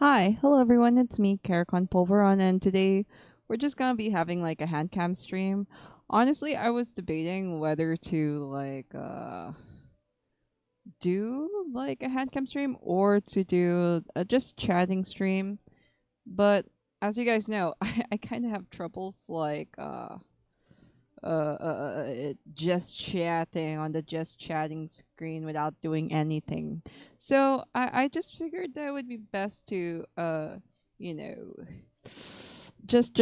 Hi, hello everyone. It's me, Karakon Pulveron, and today we're just gonna be having like a hand cam stream. Honestly, I was debating whether to do like a hand cam stream or to do a just chatting stream. But as you guys know, I kind of have troubles just chatting on the just chatting screen without doing anything. So I just figured that it would be best to you know just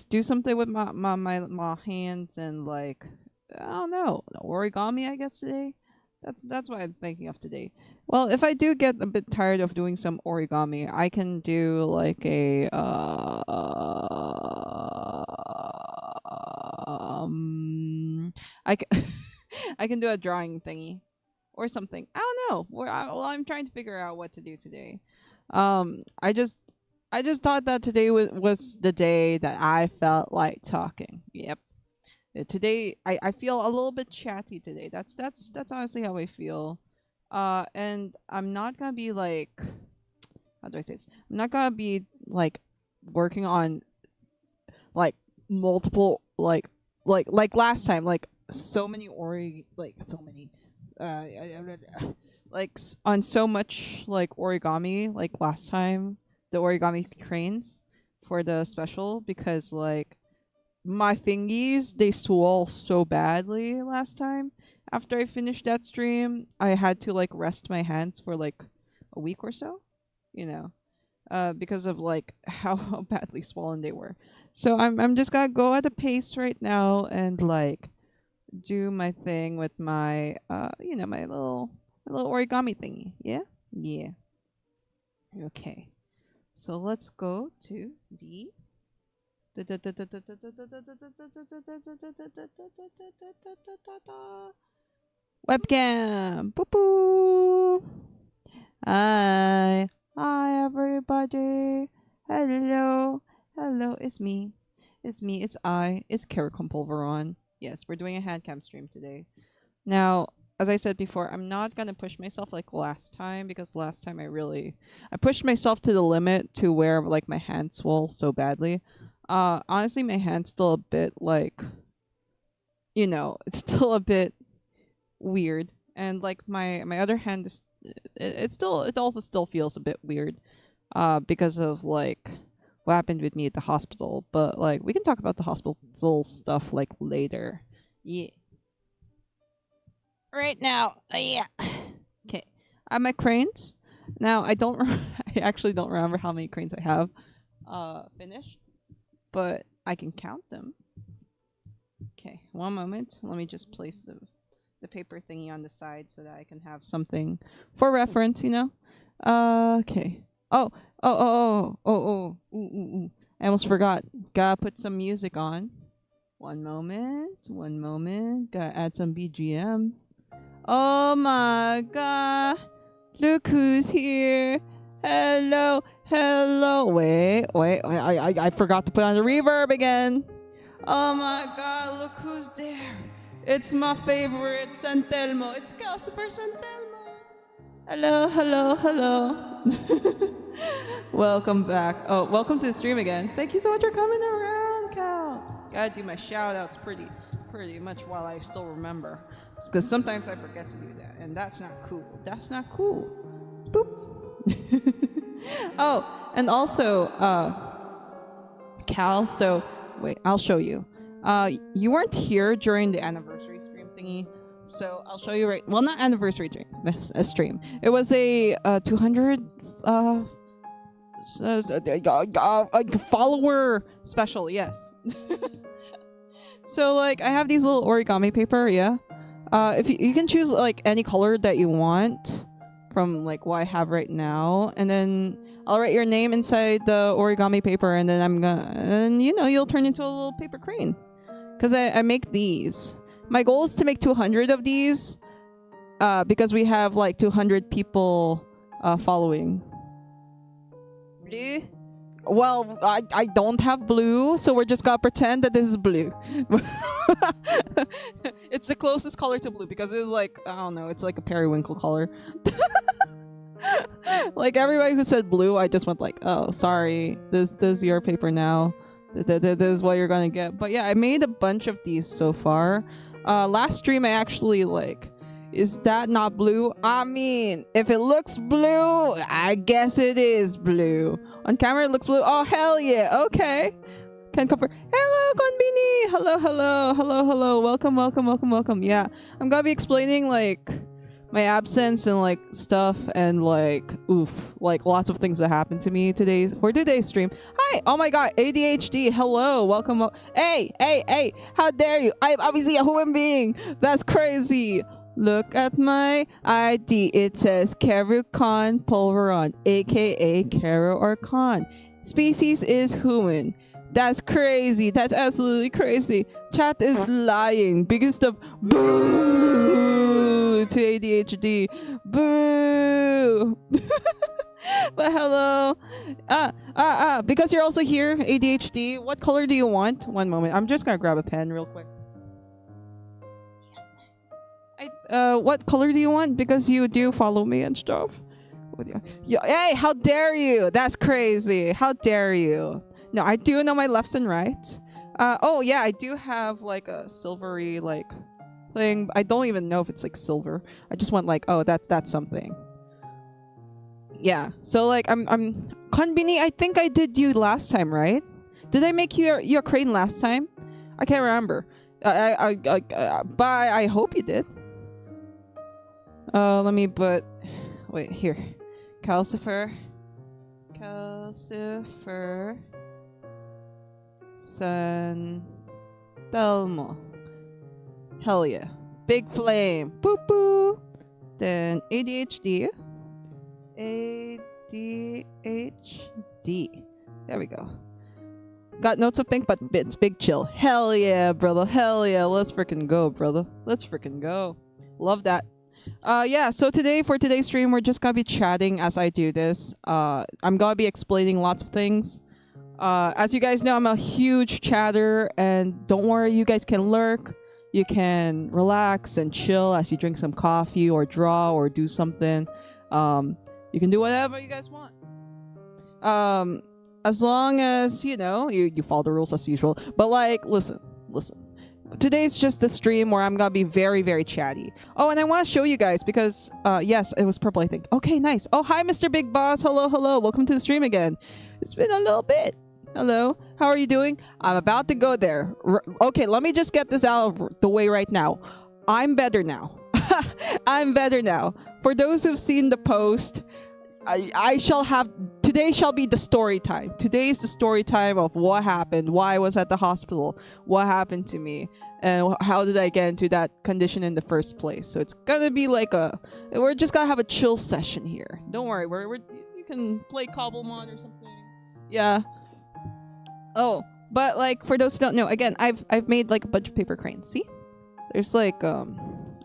do something with my hands and like I don't know, origami I guess today. That's what I'm thinking of today. Well, if I do get a bit tired of doing some origami, I can do like a I can I can do a drawing thingy or something. I don't know. I'm trying to figure out what to do today. I just thought that today was the day that I felt like talking. Yep. Today I feel a little bit chatty today. That's honestly how I feel. And I'm not gonna be like, how do I say this? I'm not gonna be like working on like multiple like last time, like so many like so many uh on so much like origami like last time, the origami cranes for the special, because like my fingies, they swell so badly last time. After I finished that stream, I had to like rest my hands for like a week or so, you know, because of like how badly swollen they were. So I'm just gonna go at a pace right now and like do my thing with my my little origami thingy. Yeah? Yeah. Okay. So let's go to the webcam. Boo boo. Hi. Hi everybody. Hello. Hello, it's me. It's me. It's I. It's Caricom Pulveron. Yes, we're doing a hand cam stream today. Now, as I said before, I'm not gonna push myself like last time, because last time I pushed myself to the limit to where like my hand swelled so badly. Honestly, my hand's still a bit like, it's still a bit weird, and like my other hand is it also still feels a bit weird, because of like what happened with me at the hospital. But like we can talk about the hospital stuff like later. Yeah. Right now, yeah. Okay, I have my cranes. Now I don't. I actually don't remember how many cranes I have finished, but I can count them. Okay, one moment. Let me just place the paper thingy on the side so that I can have something for reference. Okay. Oh, oh, oh, oh, oh, oh. Ooh, ooh, ooh. I almost forgot. Gotta put some music on. One moment. One moment. Gotta add some BGM. Oh my god. Look who's here. Hello. Hello. Wait. I forgot to put on the reverb again. Oh my god, look who's there. It's my favorite Santelmo. It's Super Santelmo. Hello. Welcome back. Oh, welcome to the stream again. Thank you so much for coming around, Cal. Gotta do my shout outs pretty much while I still remember. Because sometimes I forget to do that, and that's not cool. That's not cool. Boop. Oh, and also, Cal, so wait, I'll show you. You weren't here during the anniversary stream thingy, so I'll show you right. Well, not anniversary stream. This a stream. It was a 200 follower special. Yes. So like I have these little origami paper. Yeah. If you can choose like any color that you want from like what I have right now, and then I'll write your name inside the origami paper, and then you'll turn into a little paper crane. Because I make these. My goal is to make 200 of these, because we have like 200 people following. Blue? Well, I don't have blue, so we're just gonna pretend that this is blue. It's the closest color to blue, because it's like, I don't know, it's like a periwinkle color. Like everybody who said blue, I just went like, oh, sorry, this is your paper now. This is what you're gonna get. But yeah, I made a bunch of these so far. Last stream I actually like, is that not blue? I mean, if it looks blue, I guess it is blue. On camera it looks blue. Oh hell yeah, okay. Can compare. Hello Konbini. Hello. Welcome. Yeah, I'm gonna be explaining like my absence and like stuff and like like lots of things that happened to me for today's stream. Hi, oh my god, ADHD, hello, welcome. Hey, how dare you? I'm obviously a human being. That's crazy. Look at my ID. It says Karu-Khan Pulveron, aka Karo or Khan. Species is human. That's crazy. That's absolutely crazy. Chat is lying. Biggest of boo to ADHD. Boo. But hello. Because you're also here, ADHD. What color do you want? One moment. I'm just gonna grab a pen real quick. What color do you want? Because you do follow me and stuff. Hey, how dare you? That's crazy. How dare you? No, I do know my lefts and rights. Oh yeah, I do have like a silvery like thing. I don't even know if it's like silver. I just went like, oh, that's something. Yeah. So like I'm Konbini, I think I did you last time, right? Did I make you your crane last time? I can't remember. But I hope you did. Let me wait here. Calcifer. San Telmo. Hell yeah. Big flame. Boop boo. Then ADHD. There we go. Got notes of pink, but it's big chill. Hell yeah, brother. Hell yeah. Let's freaking go, brother. Let's freaking go. Love that. Yeah, so for today's stream, we're just gonna be chatting as I do this. I'm gonna be explaining lots of things. As you guys know, I'm a huge chatter, and don't worry, you guys can lurk. You can relax and chill as you drink some coffee or draw or do something. You can do whatever you guys want. As long as, you know, you follow the rules as usual. But like, listen. Today's just a stream where I'm gonna be very, very chatty. Oh, and I want to show you guys because, yes, it was purple, I think. Okay, nice. Oh, hi, Mr. Big Boss. Hello. Welcome to the stream again. It's been a little bit. Hello. How are you doing? I'm about to go there. Okay, let me just get this out of the way right now. I'm better now. I'm better now. For those who've seen the post, today shall be the story time. Today is the story time of what happened, why I was at the hospital, what happened to me, and how did I get into that condition in the first place. So it's gonna be like we're just gonna have a chill session here. Don't worry, you can play Cobblemon or something. Yeah. Oh, but like for those who don't know, again, I've made like a bunch of paper cranes. See? There's like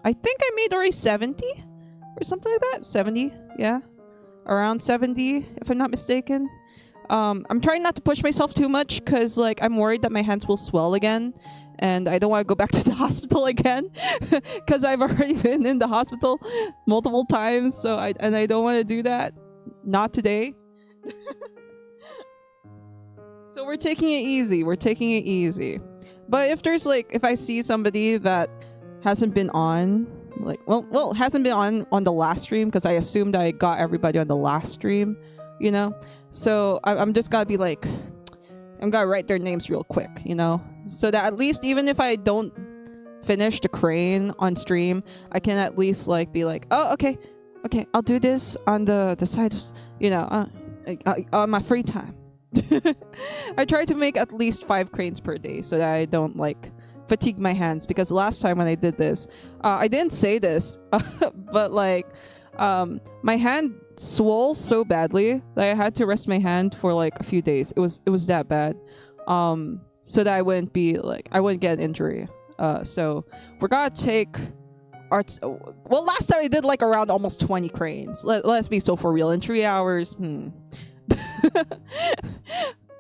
I think I made already 70 or something like that. 70, yeah. Around 70, if I'm not mistaken. I'm trying not to push myself too much because like I'm worried that my hands will swell again, and I don't want to go back to the hospital again because I've already been in the hospital multiple times. So I don't want to do that. Not today. So we're taking it easy. But if I see somebody that hasn't been on, like, well, hasn't been on the last stream, because I assumed I got everybody on the last stream, you know? So I'm just gotta be like, I'm gonna write their names real quick, you know? So that at least even if I don't finish the crane on stream, I can at least like be like, oh, okay, I'll do this on the side, you know, on my free time. I try to make at least 5 cranes per day so that I don't like fatigue my hands, because last time when I did this, I didn't say this, but like my hand swole so badly that I had to rest my hand for like a few days. It was that bad, so that I wouldn't get an injury. So we're gonna take well, last time I did like around almost 20 cranes. Let's be so for real, in 3 hours.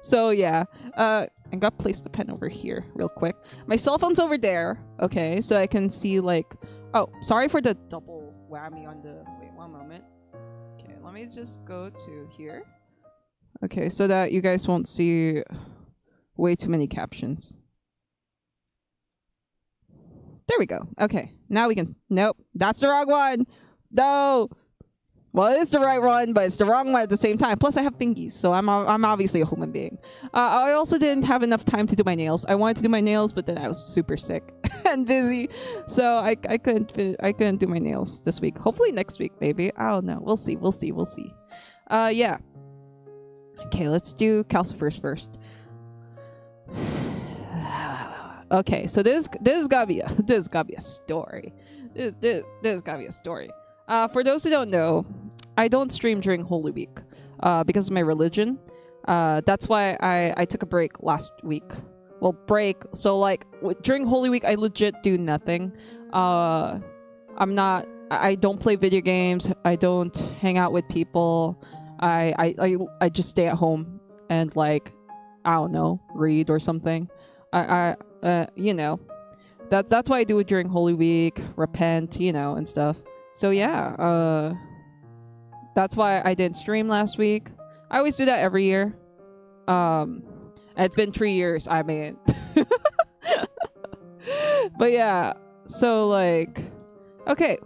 So yeah, I'm gonna place the pen over here real quick. My cell phone's over there, okay, so I can see like, oh, sorry for the double whammy on the, wait one moment. Okay, let me just go to here. Okay, so that you guys won't see way too many captions. There we go. Okay, now we can. Nope, that's the wrong one. No. Well, it is the right one, but it's the wrong one at the same time. Plus, I have fingies, so I'm obviously a human being. I also didn't have enough time to do my nails. I wanted to do my nails, but then I was super sick and busy, so I couldn't do my nails this week. Hopefully next week, maybe. I don't know. We'll see. Yeah. Okay, let's do calcifers first. Okay, so this gotta be a story. This gotta be a story. For those who don't know, I don't stream during Holy Week because of my religion. That's why I took a break last week. Well, break. So like during Holy Week, I legit do nothing. I don't play video games. I don't hang out with people. I just stay at home and like, I don't know, read or something. You know, that's why I do it during Holy Week, repent, you know, and stuff. So yeah, that's why I didn't stream last week. I always do that every year. And it's been 3 years, I mean. But yeah, so like, okay,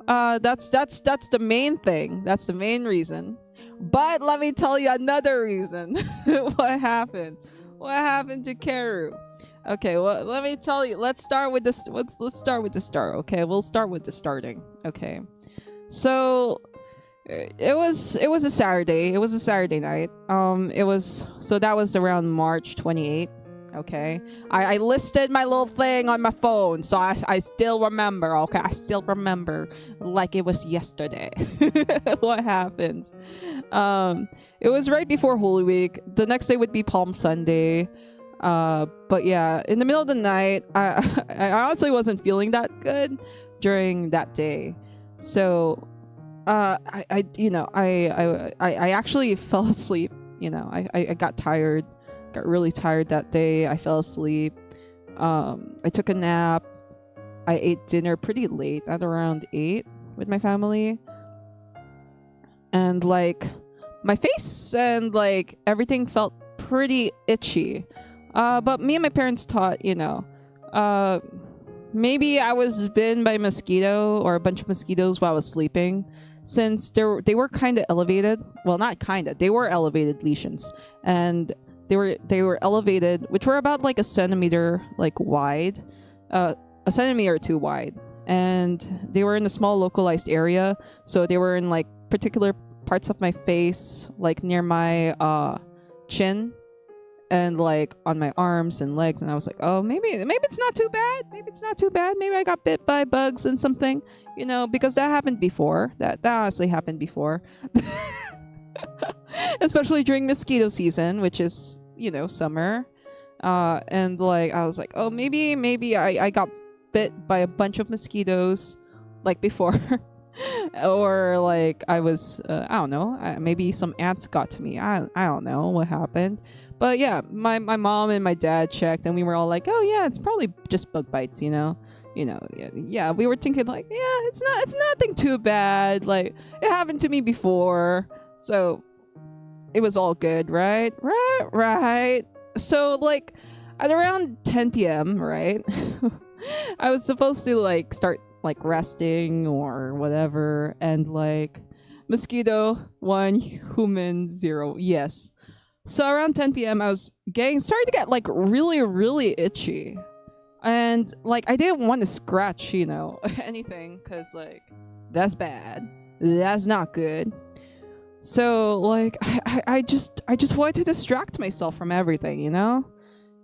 that's the main thing. That's the main reason. But let me tell you another reason. What happened? What happened to Karu? Okay, well, let me tell you. Let's start with this. Let's start with the start. Okay, we'll start with the starting. Okay, so it was a Saturday. It was a Saturday night. That was around March 28th. Okay, I listed my little thing on my phone, so I still remember. Okay, I still remember like it was yesterday. What happened? It was right before Holy Week. The next day would be Palm Sunday. But yeah, in the middle of the night, I honestly wasn't feeling that good during that day. So, I actually fell asleep. You know, I got tired, got really tired that day. I fell asleep. I took a nap. I ate dinner pretty late, at around 8 with my family. And like, my face and like everything felt pretty itchy. But me and my parents thought, you know, maybe I was bitten by a mosquito or a bunch of mosquitoes while I was sleeping, since they were kind of elevated. Well, not kind of. They were elevated lesions, and they were elevated, which were about like a centimeter like wide, a centimeter or two wide, and they were in a small localized area. So they were in like particular parts of my face, like near my chin, and like on my arms and legs. And I was like, oh, maybe it's not too bad. Maybe I got bit by bugs and something, you know, because that happened before. That honestly happened before. Especially during mosquito season, which is, you know, summer. And like, I was like, oh, maybe I got bit by a bunch of mosquitoes like before. Or like I was, I don't know, maybe some ants got to me. I don't know what happened. But yeah, my mom and my dad checked, and we were all like, oh yeah, it's probably just bug bites, you know. Yeah, we were thinking like, yeah, it's nothing too bad. Like, it happened to me before. So it was all good, right? Right. So like at around 10 p.m., right? I was supposed to like start like resting or whatever, and like mosquito 1, human 0. Yes. So around 10 p.m. I was starting to get like really, really itchy. And like I didn't want to scratch, you know, anything, because like that's bad. That's not good. So like I just wanted to distract myself from everything, you know?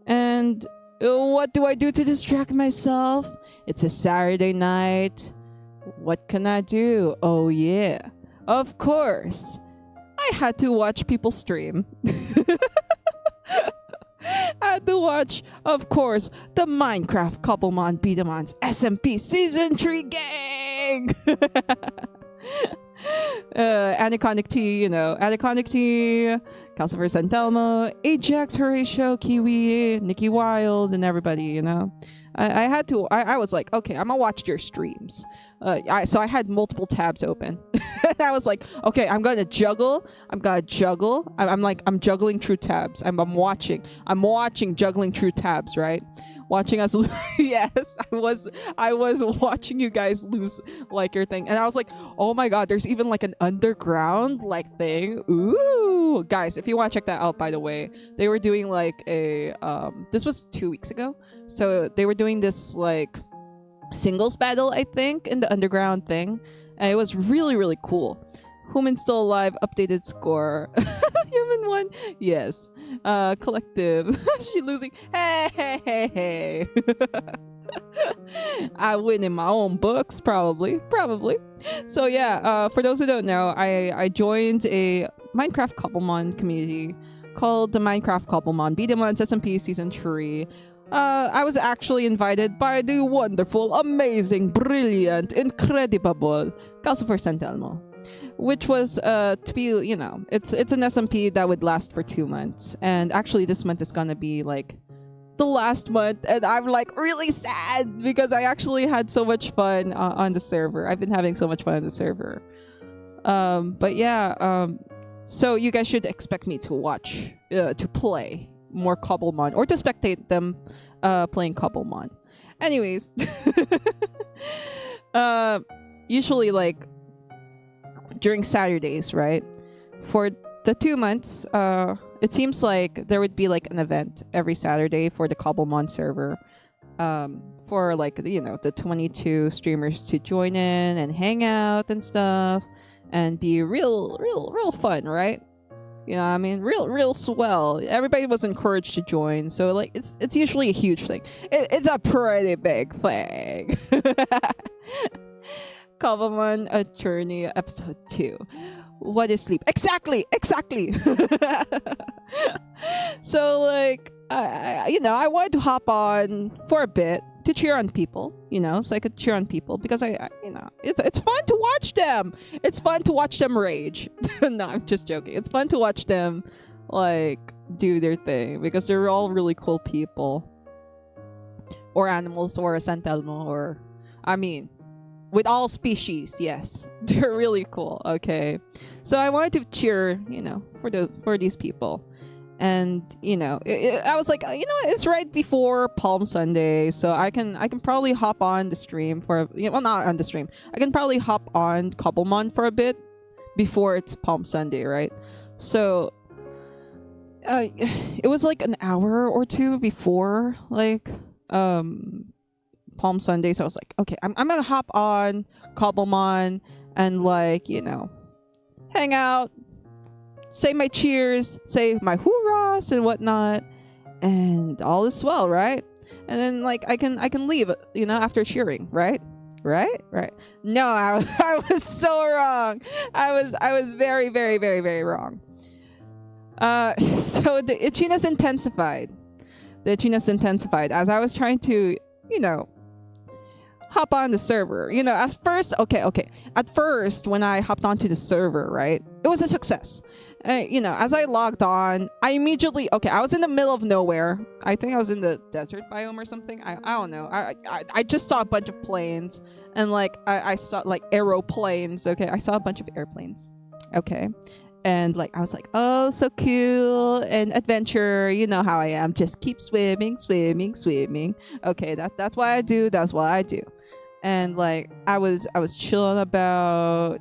And what do I do to distract myself? It's a Saturday night. What can I do? Oh yeah, of course, I had to watch people stream. I had to watch, of course, the Minecraft Couplemon Beatamons SMP Season 3 gang. Aniconic T, you know, Aniconic T, Calcifer Santelmo, Ajax, Horatio, Kiwi, Nikki Wild, and everybody, you know. I had to. I was like, okay, I'm gonna watch your streams. So I had multiple tabs open. I was like, okay, I'm gonna juggle. I'm gonna juggle. I'm juggling through tabs. I'm watching. I'm watching juggling through tabs. Right, watching us. Yes, I was watching you guys lose like your thing, and I was like, oh my god, there's even like an underground like thing. Ooh, guys, if you want to check that out, by the way, they were doing like a this was 2 weeks ago. So they were doing this like singles battle, I think, in the underground thing. And it was really, really cool. Human still alive, updated score. Human won. Yes. Collective. She losing. Hey, hey, hey, hey. I win in my own books, probably. So yeah, for those who don't know, I joined a Minecraft Couplemon community called the Minecraft Couplemon Beat'em SMP Season 3. I was actually invited by the wonderful, amazing, brilliant, incredible Calcifer Santelmo, which was to be, you know, it's an SMP that would last for 2 months, and actually this month is gonna be like the last month, and I'm like really sad because I actually had so much fun on the server. I've been having so much fun on the server. But yeah, so you guys should expect me to watch, to play more Cobblemon, or to spectate them playing Cobblemon. Anyways, usually like during Saturdays, right? For the 2 months, it seems like there would be like an event every Saturday for the Cobblemon server. For like, you know, the 22 streamers to join in and hang out and stuff and be real fun, right? You know, I mean, real swell. Everybody was encouraged to join, so like it's usually a huge thing. It's a pretty big thing. Cobblemon A Journey Episode 2. What is sleep? Exactly. So like, you know, I wanted to hop on for a bit to cheer on people, you know, so I could cheer on people because I you know, it's fun to watch them. It's fun to watch them rage. No, I'm just joking. It's fun to watch them like do their thing because they're all really cool people, or animals, or a Santelmo, or I mean, with all species. Yes, they're really cool. Okay, so I wanted to cheer, you know, for these people. And you know, I was like, you know, it's right before Palm Sunday, so I can probably hop on the stream for, you know, well, not on the stream. I can probably hop on Cobblemon for a bit before it's Palm Sunday, right? So it was like an hour or two before like Palm Sunday, so I was like, okay, I'm gonna hop on Cobblemon and like, you know, hang out, say my cheers, say my hoorahs and whatnot, and all is well, right? And then like I can leave, you know, after cheering, right? No, I was so wrong. I was very wrong. So the itchiness intensified. As I was trying to, you know, hop on the server. You know, at first, at first when I hopped onto the server, right, it was a success. You know, as I logged on, I immediately, I was in the middle of nowhere. I think I was in the desert biome or something. I don't know. I just saw a bunch of planes, and like I saw like aeroplanes. Okay, I saw a bunch of airplanes. Okay, and like I was like, oh, so cool, and adventure. You know how I am. Just keep swimming. Okay, that's what I do. And like I was chilling about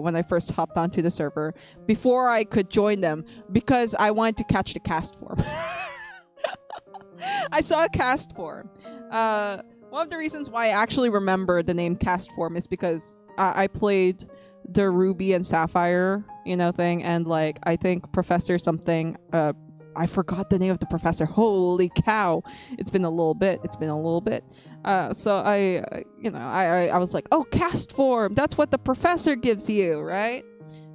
when I first hopped onto the server before I could join them, because I wanted to catch the cast form. I saw a cast form. One of the reasons why I actually remember the name cast form is because I played the Ruby and Sapphire, you know, thing, and like I think Professor something, I forgot the name of the professor. Holy cow, it's been a little bit. So I was like, oh, cast form, that's what the professor gives you, right?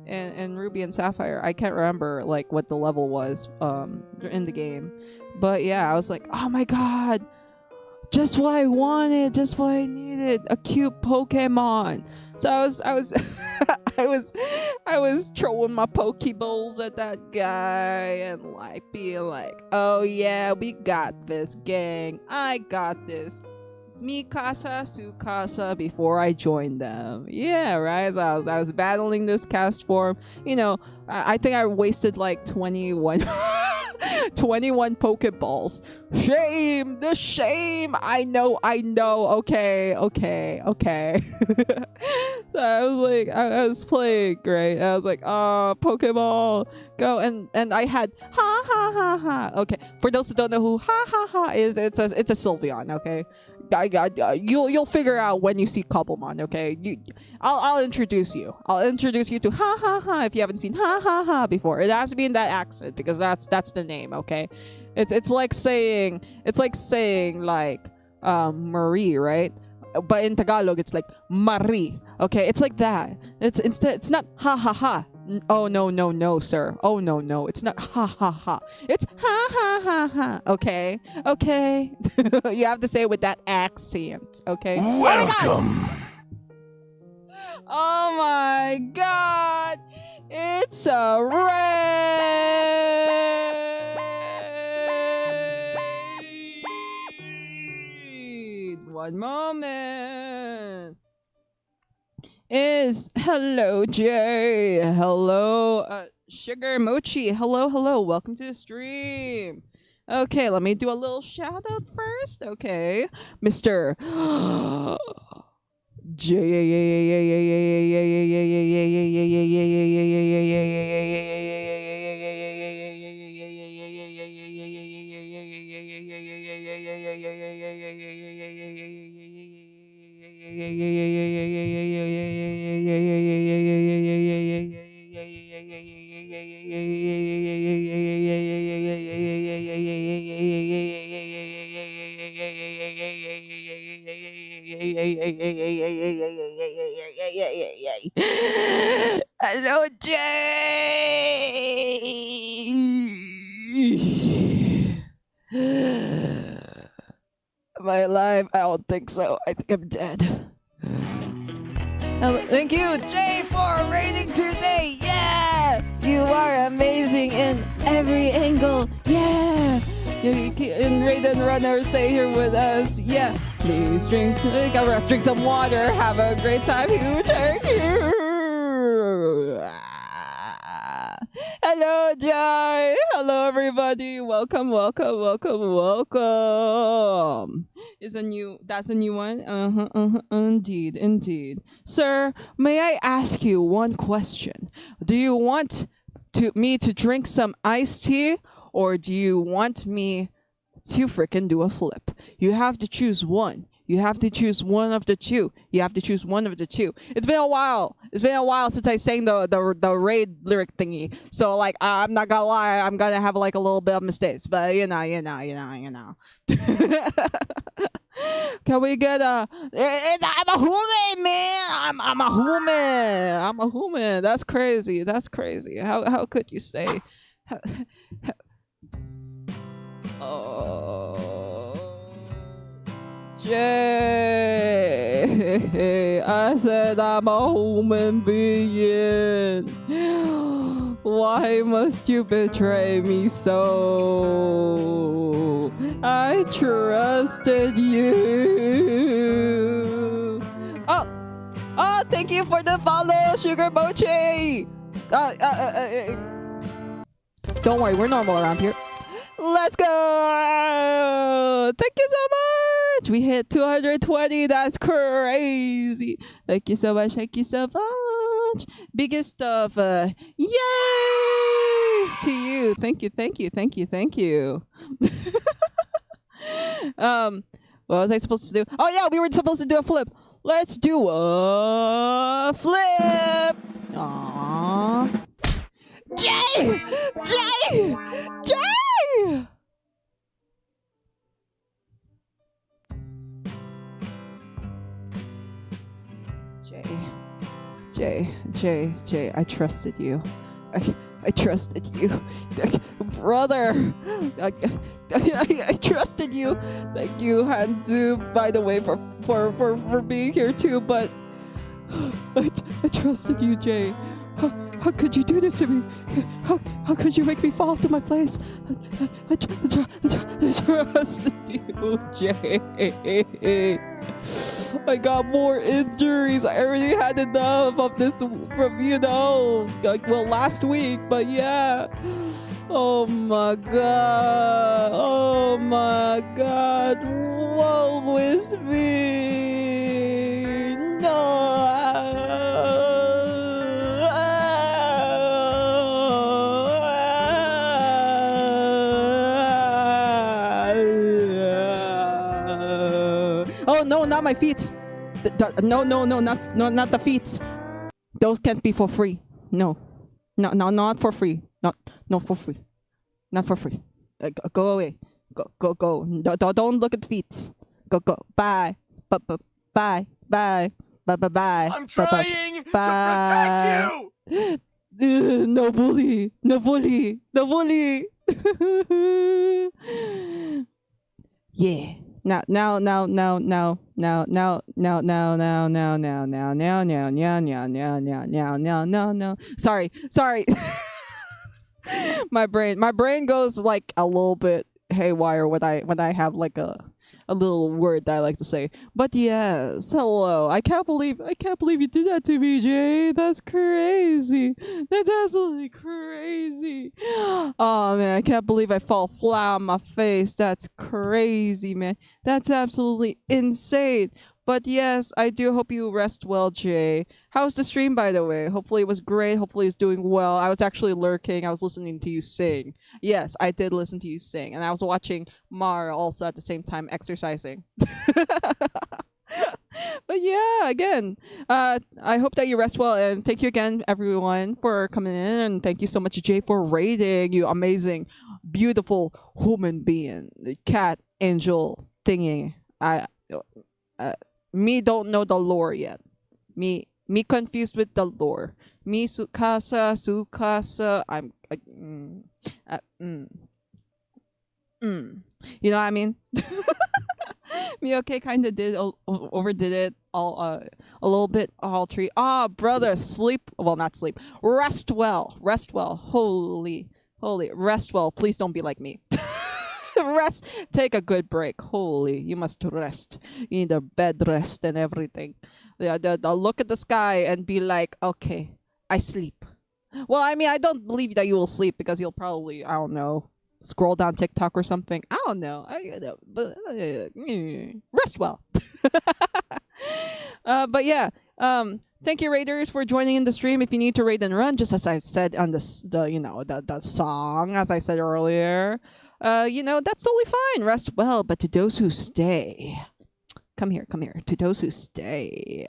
And Ruby and Sapphire, I can't remember like what the level was in the game, but yeah, I was like, oh my god, just what I wanted, just what I needed, a cute Pokemon. So I was I was throwing my Pokeballs at that guy and like being like, oh yeah, we got this, gang, I got this. Mikasa Sukasa before I joined them. Yeah, right. So I was battling this cast form. You know, I think I wasted like 21 21 Pokeballs. Shame! The shame! I know. Okay. So I was like, I was playing, right? I was like, oh, Pokeball, go. And I had ha ha ha ha. Okay, for those who don't know who ha ha ha is, it's a Sylveon, okay? You'll figure out when you see Cobblemon, okay? I'll introduce you. I'll introduce you to ha ha ha if you haven't seen ha ha ha before. It has to be in that accent because that's the name, okay? It's like saying like Marie, right? But in Tagalog it's like Marie. Okay, it's like that. It's not ha ha ha. Oh no, sir. Oh no, it's not ha ha ha. It's ha ha ha ha. Okay. You have to say it with that accent. Okay. Welcome. Oh my god! It's a raid! One moment. Is hello Jay, hello Sugar Mochi, hello, welcome to the stream. Okay, let me do a little shout out first. Okay, Mr. Hello, Jay. Am I alive? I don't think so. I think I'm dead. Thank you, Jay, for raiding today. Yeah, you are amazing in every angle. Yeah, and Raid and Runner, stay here with us. Yeah, please drink some water. Have a great time. Thank you. Hello, Jai. Hello, everybody. Welcome. That's a new one. Indeed. Sir, may I ask you one question? Do you want me to drink some iced tea, or do you want me to freaking do a flip? You have to choose one. You have to choose one of the two. It's been a while since I sang the raid lyric thingy. So like, I'm not gonna lie, I'm gonna have like a little bit of mistakes, but you know. Can we get I'm a human, man. I'm a human. That's crazy. How could you say? Oh. Jay, I said I'm a human being. Why must you betray me so? I trusted you. Oh, thank you for the follow, Sugar Mochi. Don't worry, we're normal around here. Let's go! Thank you so much! We hit 220. That's crazy. Thank you so much. Biggest of yes to you. Thank you. What was I supposed to do? Oh yeah, we were supposed to do a flip. Let's do a flip. Aww. Jay! Jay, I trusted you. I trusted you. Brother! I trusted you. Thank you, Handu, by the way, for being here too, but I trusted you, Jay. How could you do this to me? How could you make me fall to my place? I trusted you, Jay. I got more injuries. I already had enough of this from, like, well, last week, but yeah. Oh my god. Oh my god. Woe is me. No. Oh no, not my feet. No, not the feet. Those can't be for free. No, not for free. Not for free. Not for free. Go away. Go. Don't look at the feet. Go. Bye. Bye. I'm trying to protect you. No bully. Yeah. Now. Sorry. my brain goes like a little bit haywire when I have like a little word that I like to say. But yes, hello. I can't believe you did that to me, Jay. That's crazy. That's absolutely crazy. Oh man, I can't believe I fall flat on my face. That's crazy, man. That's absolutely insane. But yes, I do hope you rest well, Jay. How's the stream, by the way? Hopefully it was great. Hopefully it's doing well. I was actually lurking. I was listening to you sing. Yes, I did listen to you sing. And I was watching Mar also at the same time exercising. But yeah, again, I hope that you rest well. And thank you again, everyone, for coming in. And thank you so much, Jay, for rating. You amazing, beautiful human being. The cat angel thingy. Me don't know the lore yet. Me confused with the lore. Me sukasa. You know what I mean? Me okay kind of did overdid it all a little bit all tree. Brother, sleep. Well, not sleep. Rest well. Holy. Rest well. Please don't be like me. Rest. Take a good break. Holy, you must rest. You need a bed rest and everything. I'll look at the sky and be like, okay, I sleep. Well, I mean, I don't believe that you will sleep because you'll probably, I don't know, scroll down TikTok or something. I don't know. But rest well. But yeah. Thank you, Raiders, for joining in the stream. If you need to raid and run, just as I said on the song, as I said earlier. That's totally fine. Rest well, but to those who stay, come here. To those who stay,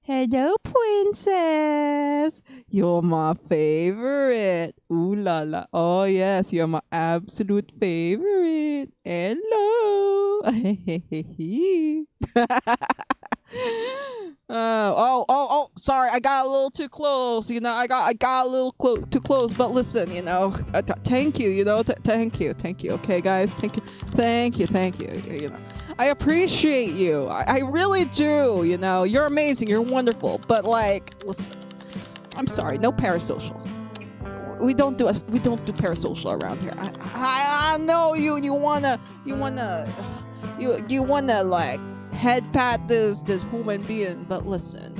hello, princess. You're my favorite. Ooh la la. Oh yes, you're my absolute favorite. Hello. Sorry, I got a little too close. I got a little too close. But listen, thank you. Thank you. Okay, guys, thank you. I appreciate you. I really do. You're amazing. You're wonderful. But listen, I'm sorry, no parasocial. We don't do parasocial around here. I know you wanna like head pat this human being, but listen,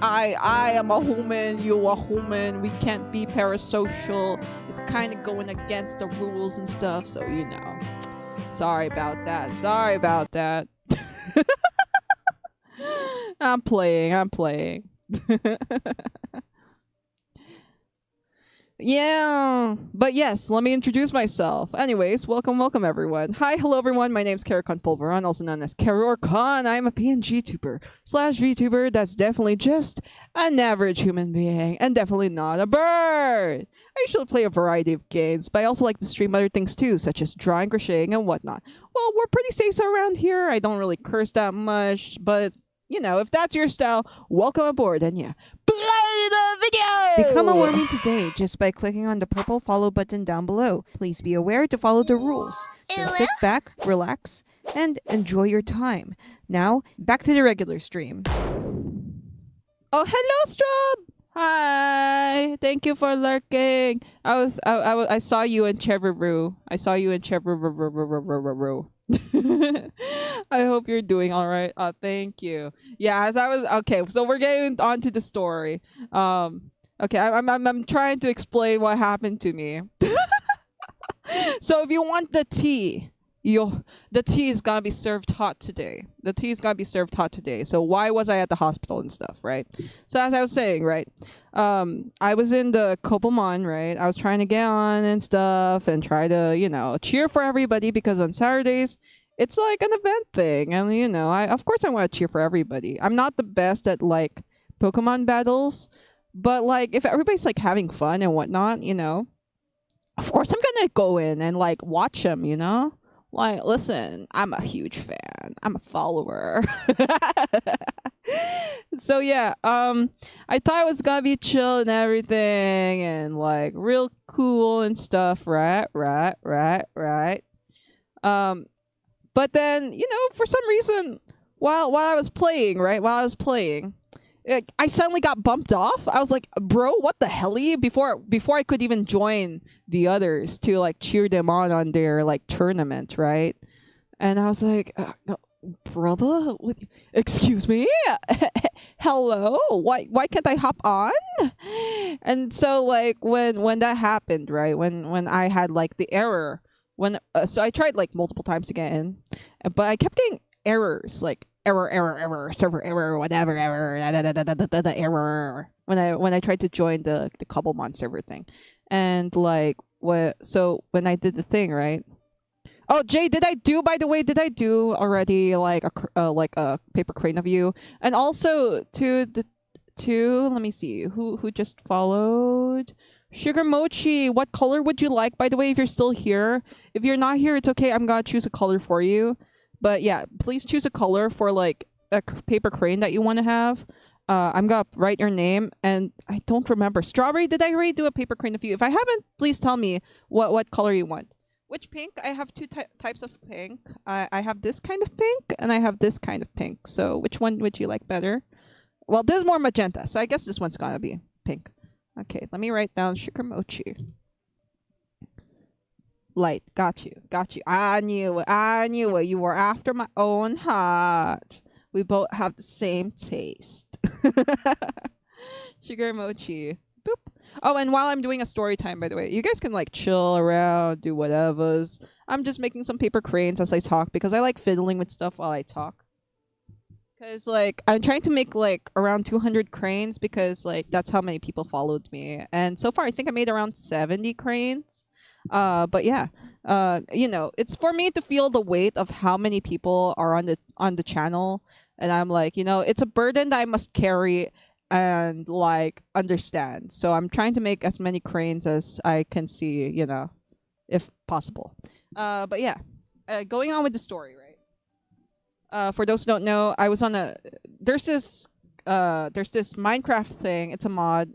I am a human, you a human. We can't be parasocial. It's kind of going against the rules and stuff. So sorry about that. I'm playing. Yeah, but yes, let me introduce myself. Anyways, welcome everyone. Hi, hello everyone. My name's Karakon Pulveron, also known as Karorkon. I'm a PNGtuber / VTuber that's definitely just an average human being and definitely not a bird. I usually play a variety of games, but I also like to stream other things too, such as drawing, crocheting, and whatnot. Well, we're pretty safe around here. I don't really curse that much, but if that's your style, welcome aboard. And yeah, play the video! Become a Wormy today just by clicking on the purple follow button down below. Please be aware to follow the rules. So sit back, relax, and enjoy your time. Now, back to the regular stream. Oh, hello, Strub. Hi. Thank you for lurking. I saw you in Cheveroo. I saw you in Cheveroo. I hope you're doing all right. Thank you. Yeah, as I was okay. So we're getting on to the story. Okay, I'm trying to explain what happened to me. So if you want the tea, the tea is gonna be served hot today. The tea is gonna be served hot today. So why was I at the hospital and stuff, right? So as I was saying, right, I was in the Koppelman, right? I was trying to get on and stuff and try to, cheer for everybody because on Saturdays it's like an event thing, and I of course I want to cheer for everybody. I'm not the best at like Pokemon battles, but like if everybody's like having fun and whatnot, of course I'm gonna go in and like watch them, Like, listen, I'm a huge fan. I'm a follower. So yeah, I thought it was gonna be chill and everything and like real cool and stuff, right? But then, for some reason, while I was playing, right? While I was playing, I suddenly got bumped off. I was like, bro, what the hell? Before I could even join the others to like cheer them on their like tournament, right? And I was like, brother, excuse me, hello, why can't I hop on? And so like when that happened, right? When I had like the error, so I tried like multiple times again, but I kept getting errors like error, server error, whatever error, error. When I tried to join the Cobblemon server thing, and like so when I did the thing, right? Oh, Jay, did I do already like a paper crane of you, and also let me see who just followed. Sugar Mochi, what color would you like, by the way, if you're still here? If you're not here, it's okay. I'm gonna choose a color for you. But yeah, please choose a color for like a paper crane that you want to have. I'm gonna write your name, and I don't remember. Strawberry, did I already do a paper crane of you? If I haven't, please tell me what color you want. Which pink? I have two types of pink. I have this kind of pink, and I have this kind of pink. So which one would you like better? Well, this is more magenta, so I guess this one's gonna be pink. Okay, let me write down Sugar Mochi. Light, got you. I knew it. You were after my own heart. We both have the same taste. Sugar Mochi. Boop. Oh, and while I'm doing a story time, by the way, you guys can like chill around, do whatevers. I'm just making some paper cranes as I talk because I like fiddling with stuff while I talk. Because like I'm trying to make like around 200 cranes because like that's how many people followed me, and so far I think I made around 70 cranes. But yeah, it's for me to feel the weight of how many people are on the channel, and I'm like, it's a burden that I must carry and like understand. So I'm trying to make as many cranes as I can see, if possible. But yeah, going on with the story, right? For those who don't know, I was on there's this Minecraft thing. It's a mod,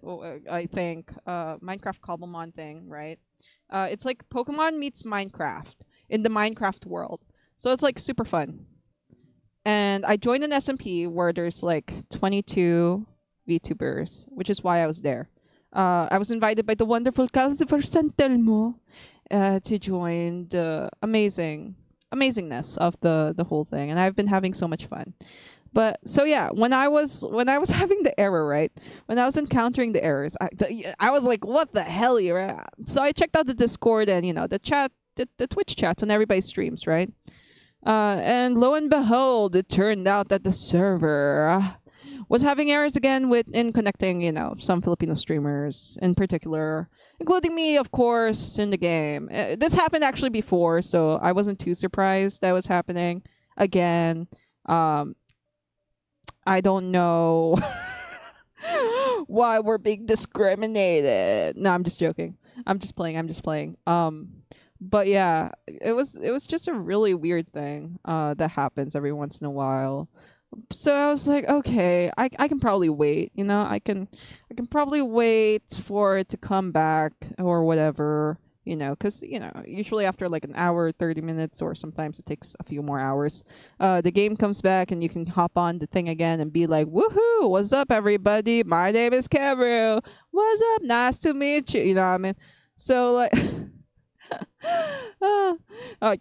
I think, Minecraft Cobblemon thing, right? It's like Pokemon meets Minecraft in the Minecraft world. So it's like super fun. And I joined an SMP where there's like 22 VTubers, which is why I was there. I was invited by the wonderful Calcifer Santelmo to join the amazingness of the whole thing, and I've been having so much fun. But so yeah, when I was having the error, right? When I was encountering the errors, I was like, what the hell, right? So I checked out the Discord and the chat, the Twitch chats on everybody's streams, right? And lo and behold, it turned out that the server was having errors again in connecting, some Filipino streamers in particular, including me, of course, in the game. This happened actually before, so I wasn't too surprised that was happening again. I don't know why we're being discriminated. No, I'm just joking. I'm just playing. But yeah, it was just a really weird thing that happens every once in a while. So I was like, okay, I can probably wait. I can probably wait for it to come back or whatever. Because usually after like an hour, 30 minutes, or sometimes it takes a few more hours, the game comes back and you can hop on the thing again and be like, woohoo! What's up, everybody? My name is Cameron. What's up? Nice to meet you. You know what I mean? So like.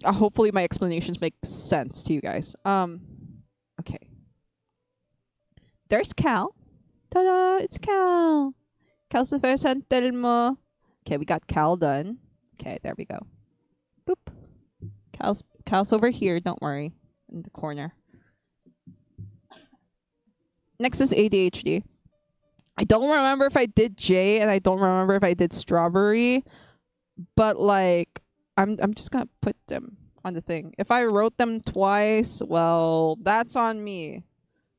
Hopefully my explanations make sense to you guys. Okay. There's Cal. Ta-da! It's Cal. Cal's the first hunter mo. Okay, we got Cal done. Okay, there we go. Boop. Cal's over here. Don't worry, in the corner. Next is ADHD. I don't remember if I did J, and I don't remember if I did strawberry, but like I'm just gonna put them on the thing. If I wrote them twice, well, that's on me.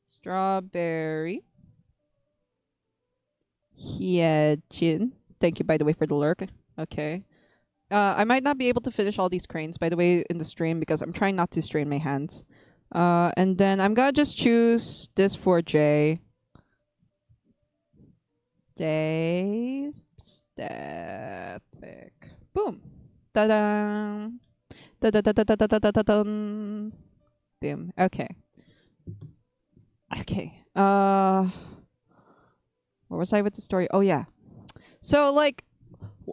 Strawberry. Hyejin. Thank you, by the way, for the lurk. Okay. I might not be able to finish all these cranes, by the way, in the stream because I'm trying not to strain my hands. And then I'm gonna just choose this for J. J. Static. Boom. Ta-da. Da-da-da-da-da-da-da-da. Boom. Okay. Okay. Where was I with the story? Oh yeah. So like,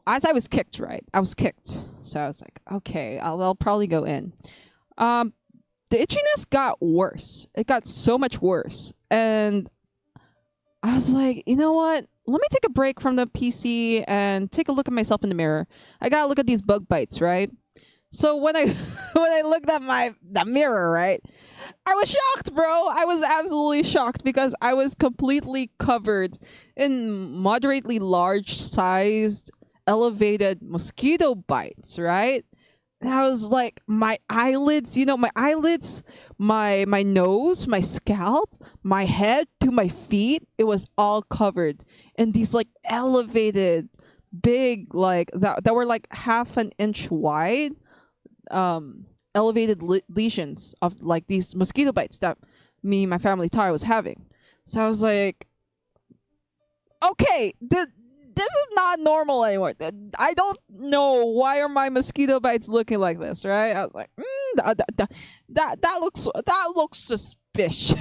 as I was kicked, right? I was kicked. So I was like, okay, I'll probably go in. The itchiness got worse. It got so much worse, and I was like, you know what? Let me take a break from the PC and take a look at myself in the mirror. I gotta look at these bug bites, right? So when I when I looked at the mirror, right, I was shocked, bro. I was absolutely shocked because I was completely covered in moderately large sized elevated mosquito bites, right? And I was like, my eyelids, my nose, my scalp, my head to my feet, it was all covered in these like elevated big like that were like half an inch wide elevated lesions of like these mosquito bites that me and my family thought I was having. So I was like, okay, this is not normal anymore. I don't know why are my mosquito bites looking like this, right? I was like, that looks suspicious.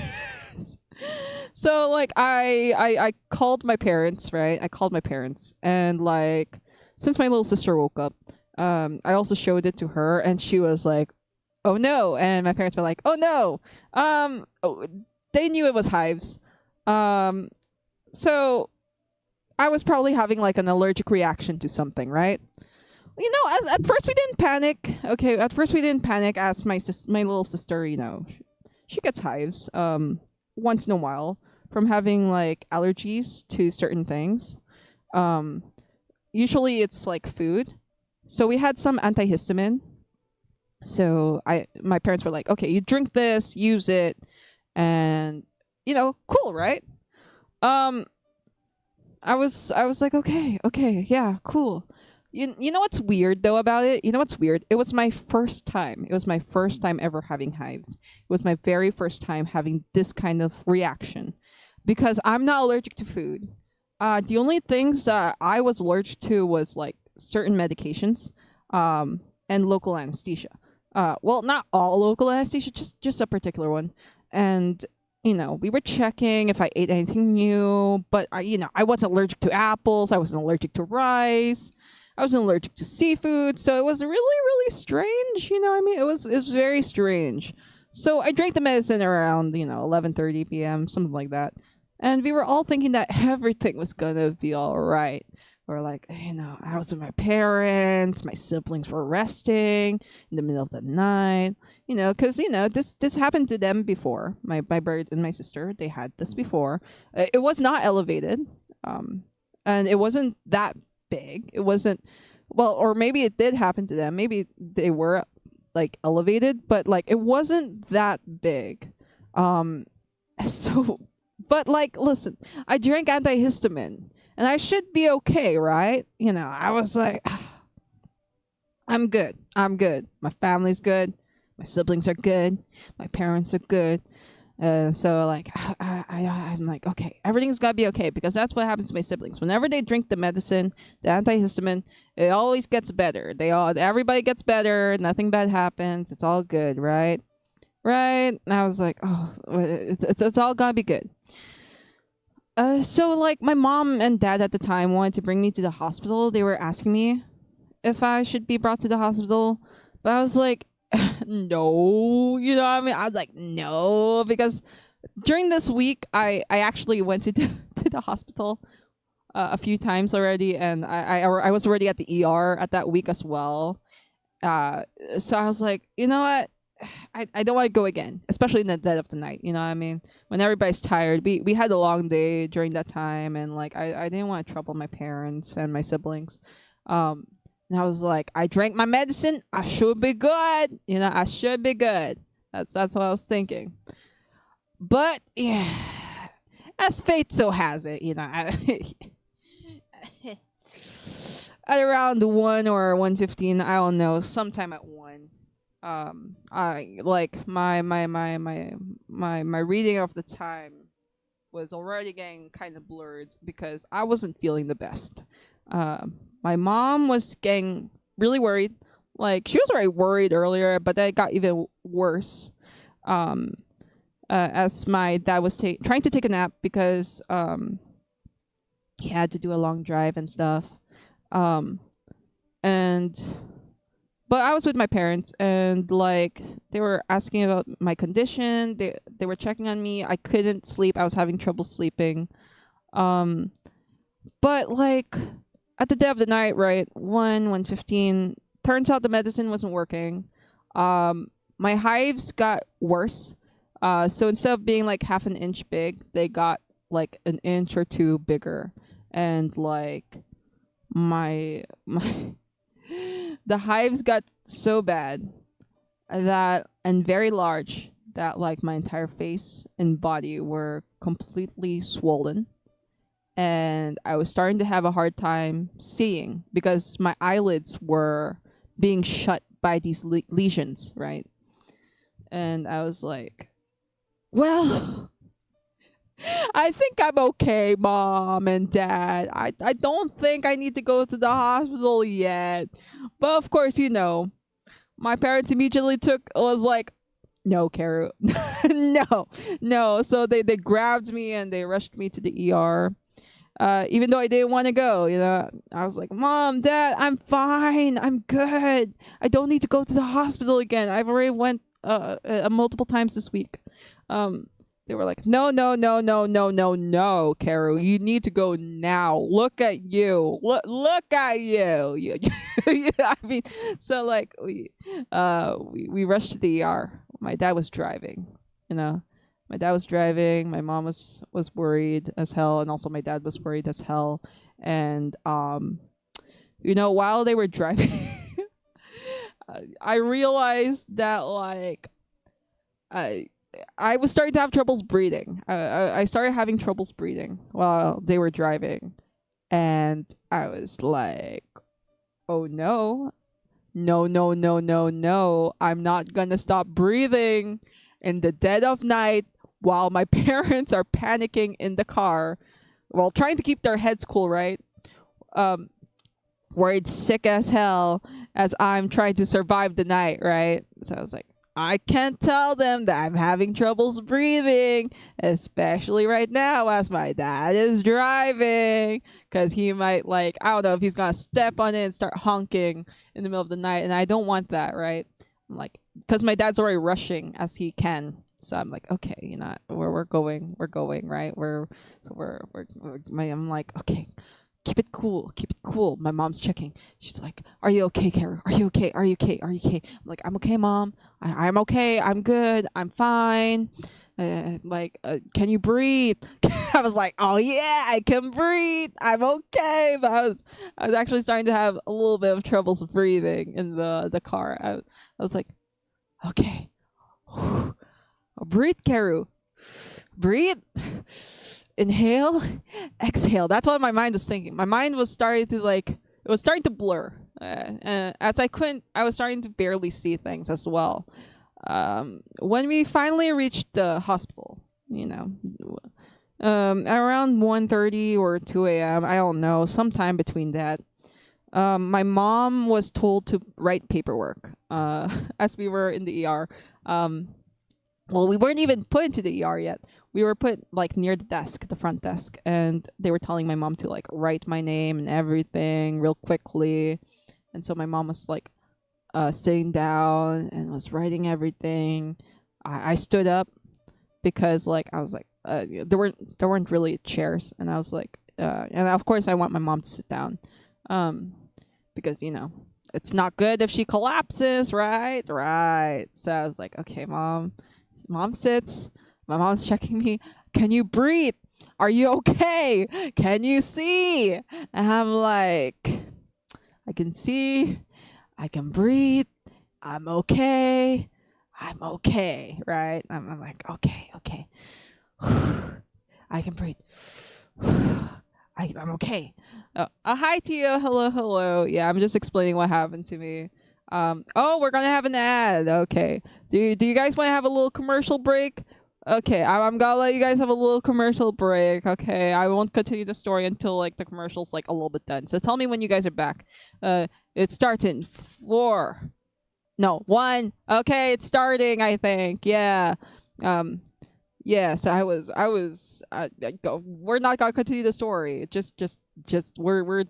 So like I called my parents, right? I called my parents, and like since my little sister woke up, I also showed it to her, and she was like, "Oh no!" And my parents were like, "Oh no!" They knew it was hives. So I was probably having like an allergic reaction to something, right? At first we didn't panic. Okay, at first we didn't panic as my little sister, she gets hives once in a while from having like allergies to certain things. Um Usually it's like food. So we had some antihistamine. So my parents were like, "Okay, you drink this, use it, and cool, right?" Um I was like, okay, yeah, cool. You know what's weird though about it? You know what's weird? It was my first time. It was my first time ever having hives. It was my very first time having this kind of reaction because I'm not allergic to food. The only things that I was allergic to was like certain medications, and local anesthesia. Well, not all local anesthesia, just a particular one. And we were checking if I ate anything new, but I wasn't allergic to apples. I wasn't allergic to rice. I wasn't allergic to seafood. So it was really, really strange. You know what I mean? It was very strange. So I drank the medicine around 11:30 p.m. something like that, and we were all thinking that everything was gonna be all right. Or like, I was with my parents, my siblings were resting in the middle of the night, because this happened to them before. My brother and my sister, they had this before. It was not elevated, and it wasn't that big. It wasn't, well, or maybe it did happen to them. Maybe they were like elevated, but like it wasn't that big. So, but like, listen, I drank antihistamine. And I should be okay, right? I was like, I'm good. I'm good. My family's good. My siblings are good. My parents are good. So like I'm like, okay, everything's gotta be okay, because that's what happens to my siblings. Whenever they drink the medicine, the antihistamine, it always gets better. Everybody gets better. Nothing bad happens. It's all good, right? Right? And I was like, oh, it's all gotta be good. So like my mom and dad at the time wanted to bring me to the hospital. They were asking me if I should be brought to the hospital, but I was like, no, you know what I mean? I was like, no, because during this week, I actually went to to the hospital a few times already, and I was already at the ER at that week as well. Uh, so I was like, you know what? I don't want to go again, especially in the dead of the night. You know what I mean? When everybody's tired. We had a long day during that time, and like I didn't want to trouble my parents and my siblings. Um, and I was like, I drank my medicine. I should be good. You know, I should be good. That's what I was thinking. But yeah, as fate so has it, you know, at around 1 or 1:15, I don't know, sometime at 1. I like my reading of the time was already getting kind of blurred because I wasn't feeling the best. My mom was getting really worried. Like, she was already worried earlier, but then it got even worse. Um, as my dad was trying to take a nap because he had to do a long drive and stuff. Um, and but I was with my parents, and like they were asking about my condition. They were checking on me. I couldn't sleep. I was having trouble sleeping. Um, but like at the dead of the night, right, 1:15, turns out the medicine wasn't working. My hives got worse. So instead of being like half an inch big, they got like an inch or two bigger, and like my the hives got so bad that and very large that like my entire face and body were completely swollen, and I was starting to have a hard time seeing because my eyelids were being shut by these lesions, right? And I was like, well, I think I'm okay, mom and dad. I don't think I need to go to the hospital yet. But of course, you know, my parents immediately was like, no, Karu. No, no. So they grabbed me and they rushed me to the ER. Even though I didn't want to go, you know, I was like, Mom, Dad, I'm fine. I'm good. I don't need to go to the hospital again. I've already went multiple times this week. They were like, no, no, no, no, no, no, no, Carol, you need to go now. Look at you. Look at you. I mean, so like we rushed to the ER. My dad was driving, you know. My dad was driving. My mom was worried as hell, and also my dad was worried as hell. And you know, while they were driving, I realized that like I was starting to have troubles breathing. I started having troubles breathing while they were driving, and I was like, "Oh no, no, no, no, no, no! I'm not gonna stop breathing in the dead of night while my parents are panicking in the car, while trying to keep their heads cool, right? Worried sick as hell as I'm trying to survive the night, right? So I was like, I can't tell them that I'm having troubles breathing, especially right now as my dad is driving, because he might, like, I don't know if he's gonna step on it and start honking in the middle of the night, and I don't want that, right? I'm like, because my dad's already rushing as he can. So I'm like, okay, you know, we're going, right? I'm like, okay, keep it cool, keep it cool. My mom's checking. She's like, are you okay, Kara? Are you okay? Are you okay? Are you okay? I'm like, I'm okay, mom. I'm okay. I'm good. I'm fine. Can you breathe? I was like, oh yeah, I can breathe. I'm okay. But I was actually starting to have a little bit of troubles breathing in the car. I was like, okay, breathe, Karu. Breathe. Inhale, exhale. That's what my mind was thinking. My mind was starting to it was starting to blur. I was starting to barely see things as well. when we finally reached the hospital, you know, around 1:30 or 2 a.m., I don't know, sometime between that, my mom was told to write paperwork as we were in the ER. Well, we weren't even put into the ER yet. We were put like near the desk, the front desk, and they were telling my mom to like write my name and everything real quickly. And so my mom was like sitting down and was writing everything. I stood up because like I was like there weren't really chairs, and I was like and of course I want my mom to sit down, because it's not good if she collapses, right? Right. So I was like, okay, mom. Mom sits. My mom's checking me. Can you breathe? Are you okay? Can you see? And I'm like, I can see. I can breathe. I'm okay. I'm okay, right? I'm like, okay, okay. I can breathe. I'm okay. Hi, Tio. Hello, hello. Yeah, I'm just explaining what happened to me. Oh, we're gonna have an ad. Okay. Do you guys want to have a little commercial break? Okay, I'm gonna let you guys have a little commercial break. Okay, I won't continue the story until like the commercial's like a little bit done. So tell me when you guys are back. It starts in 4. No, 1. Okay, it's starting. I think. Yeah. Um. Yeah. So I was. We're not gonna continue the story. We're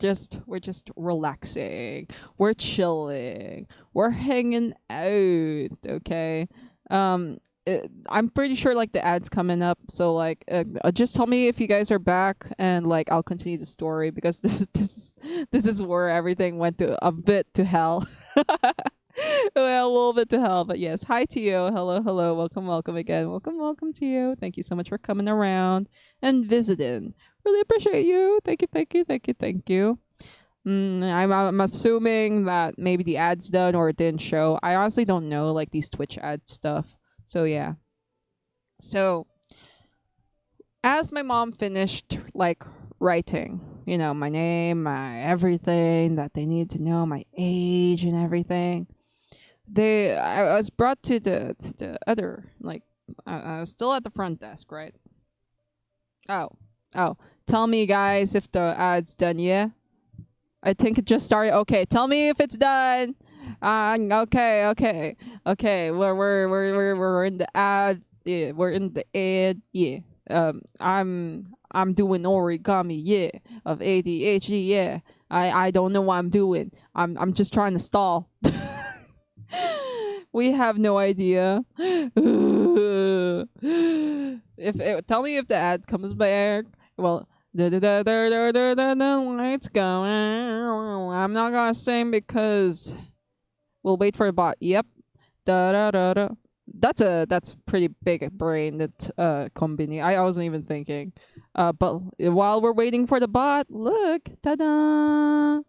just relaxing. We're chilling. We're hanging out. Okay. I'm pretty sure like the ads coming up, so like just tell me if you guys are back, and like I'll continue the story, because this is where everything went to a bit to hell. Well, a little bit to hell, but yes. Hi, Tio. Hello, hello. Welcome, welcome again. Welcome, welcome, Tio. Thank you so much for coming around and visiting. Really appreciate you. Thank you, thank you, thank you, thank you. I'm assuming that maybe the ad's done or it didn't show. I honestly don't know, like these Twitch ad stuff. So yeah. So as my mom finished like writing, my name, my everything that they need to know, my age and everything, I was brought to the other, like I was still at the front desk, right? Oh, tell me guys if the ad's done. Yeah, I think it just started. Okay, tell me if it's done. Okay, okay, okay. We're in the ad. Yeah, we're in the ad. Yeah. I'm doing origami. Yeah, of ADHD. Yeah. I don't know what I'm doing. I'm just trying to stall. We have no idea. Tell me if the ad comes back. Well, the lights go. I'm not gonna sing because we'll wait for a bot. Yep. Da da da da. That's pretty big brain that company. I wasn't even thinking. But while we're waiting for the bot, look, ta-da,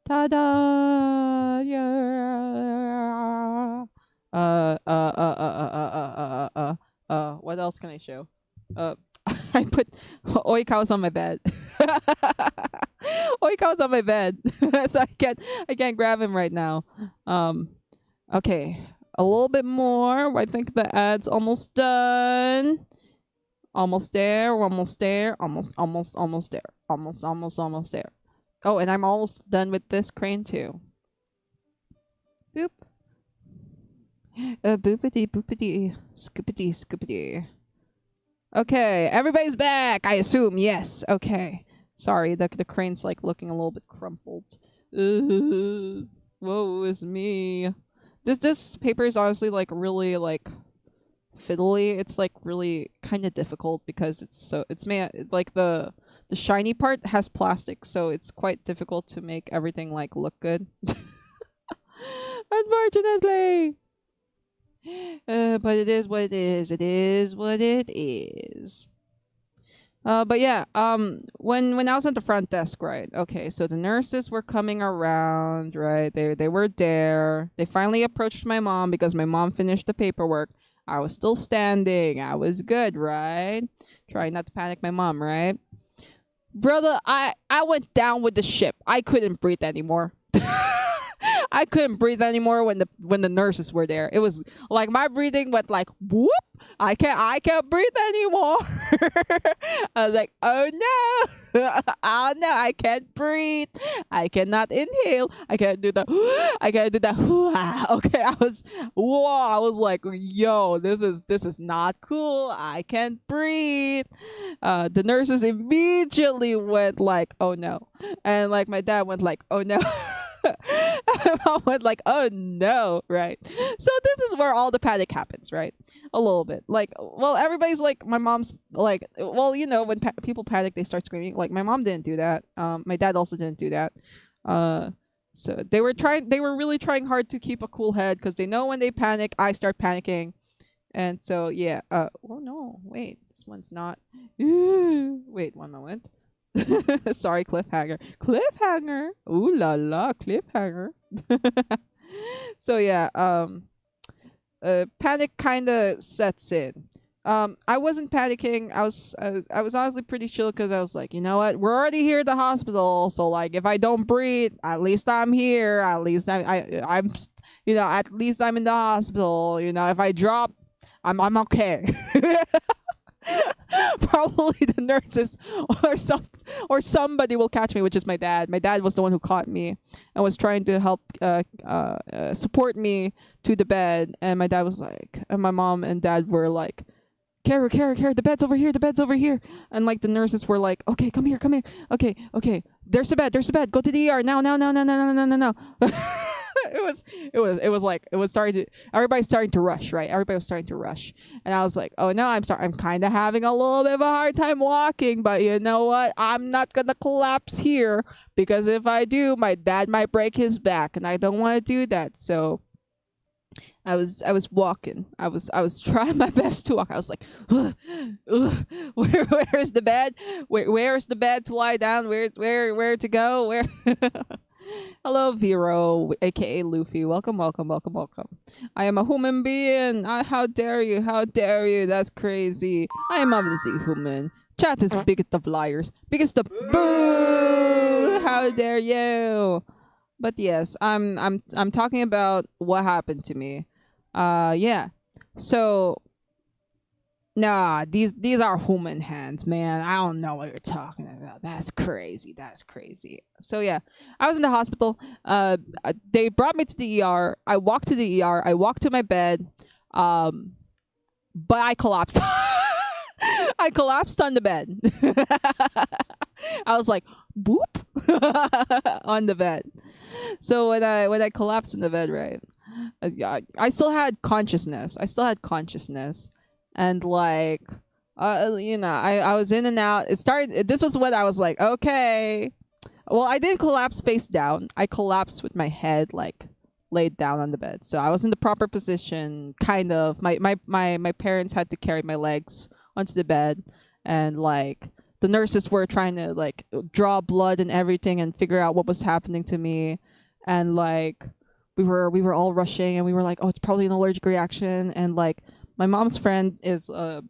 ta-da, yeah. What else can I show? I put Oikos on my bed. Oikos on my bed, so I can't grab him right now. Okay, a little bit more. I think the ad's almost done. Almost there. We're almost there. Almost there. Almost there. Oh, and I'm almost done with this crane too. Boop. Boopity boopity scoopity scoopity. Okay, everybody's back. I assume. Yes. Okay. Sorry, the crane's like looking a little bit crumpled. Woe is me. This paper is honestly like really like fiddly. It's like really kind of difficult because it's made like the shiny part has plastic, so it's quite difficult to make everything like look good. Unfortunately. But it is what it is. It is what it is. But yeah, when I was at the front desk, right? Okay, so the nurses were coming around, right? They were there. They finally approached my mom because my mom finished the paperwork. I was still standing. I was good, right? Trying not to panic my mom, right? Brother, I went down with the ship. I couldn't breathe anymore. I couldn't breathe anymore when the nurses were there. It was like my breathing went like whoop. I can't breathe anymore. I was like, oh no. Oh no, I can't breathe. I cannot inhale. I can't do that. I can't do that. Okay, I was like, yo, this is not cool. I can't breathe. The nurses immediately went like, oh no. And like my dad went like, oh no. My mom went like, oh no, right? So this is where all the panic happens, right? A little bit. Like, well, everybody's like, my mom's like, well, when people panic, they start screaming. Like, my mom didn't do that. My dad also didn't do that. So they were really trying hard to keep a cool head because they know when they panic, I start panicking. And so, yeah. Oh no, wait, this one's not. Wait, one moment. Sorry, cliffhanger. Cliffhanger. Ooh la la, cliffhanger. So yeah, panic kind of sets in. I wasn't panicking. I was honestly pretty chill because I was like, you know what? We're already here at the hospital, so like, if I don't breathe, at least I'm here. At least I'm at least I'm in the hospital. If I drop, I'm okay. Probably the nurses or somebody will catch me, which is my dad. My dad was the one who caught me and was trying to help support me to the bed. And my dad was like, and my mom and dad were like, Kara, the bed's over here, the bed's over here. And like the nurses were like, okay, come here. Okay, there's a bed, go to the ER now. Everybody's starting to rush, right? Everybody was starting to rush. And I was like, oh no, I'm sorry, I'm kind of having a little bit of a hard time walking, but you know what? I'm not gonna collapse here, because if I do, my dad might break his back, and I don't want to do that. So I was walking. I was trying my best to walk. I was like, where's the bed? Where's the bed to lie down? Where to go? Where? Hello, Vero, aka Luffy. Welcome. I am a human being. How dare you? That's crazy. I am obviously human. Chat is biggest of liars. Biggest of boo. How dare you? But yes, I'm talking about what happened to me. Yeah. So these are human hands, man. I don't know what you're talking about. That's crazy. So yeah, I was in the hospital. They brought me to the ER. I walked to the ER. I walked to my bed. But I collapsed. I collapsed on the bed. I was like, boop, on the bed. So when I collapsed in the bed, right, I still had consciousness. And like, I was in and out. This was when I was like, okay. Well, I didn't collapse face down. I collapsed with my head like laid down on the bed. So I was in the proper position, kind of. My parents had to carry my legs onto the bed, and like the nurses were trying to like draw blood and everything and figure out what was happening to me. And like we were all rushing, and we were like, oh, it's probably an allergic reaction. And like my mom's friend is a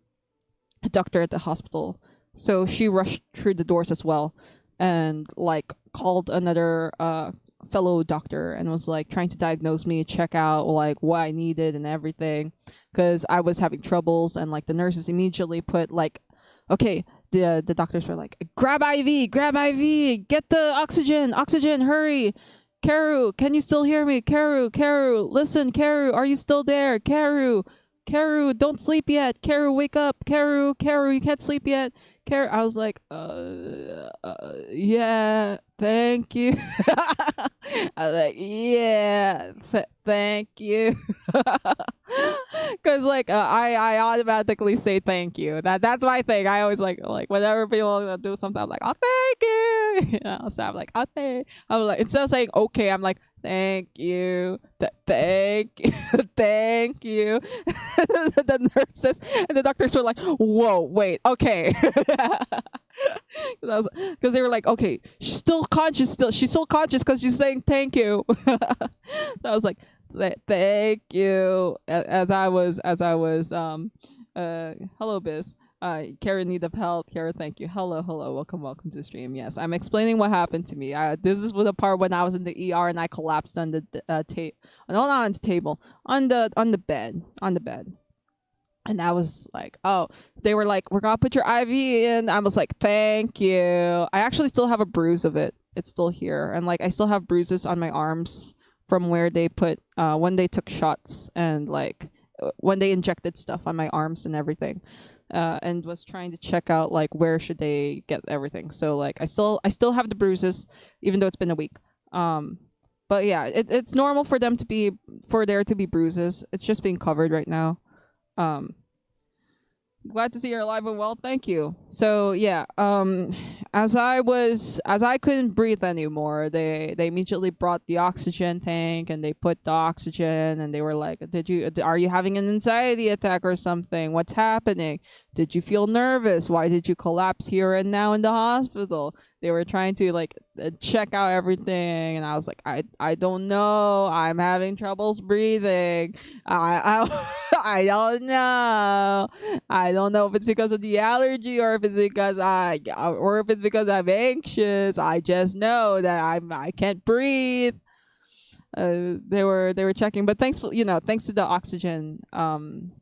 doctor at the hospital, so she rushed through the doors as well, and like called another fellow doctor and was like trying to diagnose me, check out like what I needed and everything, because I was having troubles. And like the nurses immediately put like, okay, the doctors were like, grab IV, get the oxygen, hurry. Karu, can you still hear me? Karu, listen, Karu, are you still there? Karu, don't sleep yet. Karu, wake up. Karu, you can't sleep yet. Karu, I was like, yeah, thank you. I was like, yeah, thank you. Because like I automatically say thank you. That's my thing. I always like whenever people do something, I'm like, oh, thank you. So I'm like, okay. I'm like, instead of saying okay, I'm like, thank you. Thank you. Thank you. The nurses and the doctors were like, whoa, wait, okay. Because they were like, okay, she's still conscious because she's saying thank you. So I was like, thank you. As I was hello Biz, Kara need of help. Kara, thank you. Hello, hello, welcome to the stream. Yes, I'm explaining what happened to me. This is the part when I was in the ER and I collapsed on the table. No, not on the table, on the bed. And I was like, oh, they were like, we're gonna put your IV in. I was like, thank you. I actually still have a bruise of it. It's still here, and like I still have bruises on my arms from where they put when they took shots and like when they injected stuff on my arms and everything. And was trying to check out like where should they get everything. So like I still have the bruises, even though it's been a week. But yeah, it's normal for there to be bruises. It's just being covered right now. Um, Glad to see you're alive and well. Thank you. So yeah, as I couldn't breathe anymore, they immediately brought the oxygen tank and they put the oxygen and they were like, are you having an anxiety attack or something? What's happening? Did you feel nervous? Why did you collapse here and now in the hospital? They were trying to like check out everything, and I was like, I don't know. I'm having troubles breathing. I don't know. I don't know if it's because of the allergy or if it's because I'm anxious. I just know that I can't breathe. They were checking, but thanks to the oxygen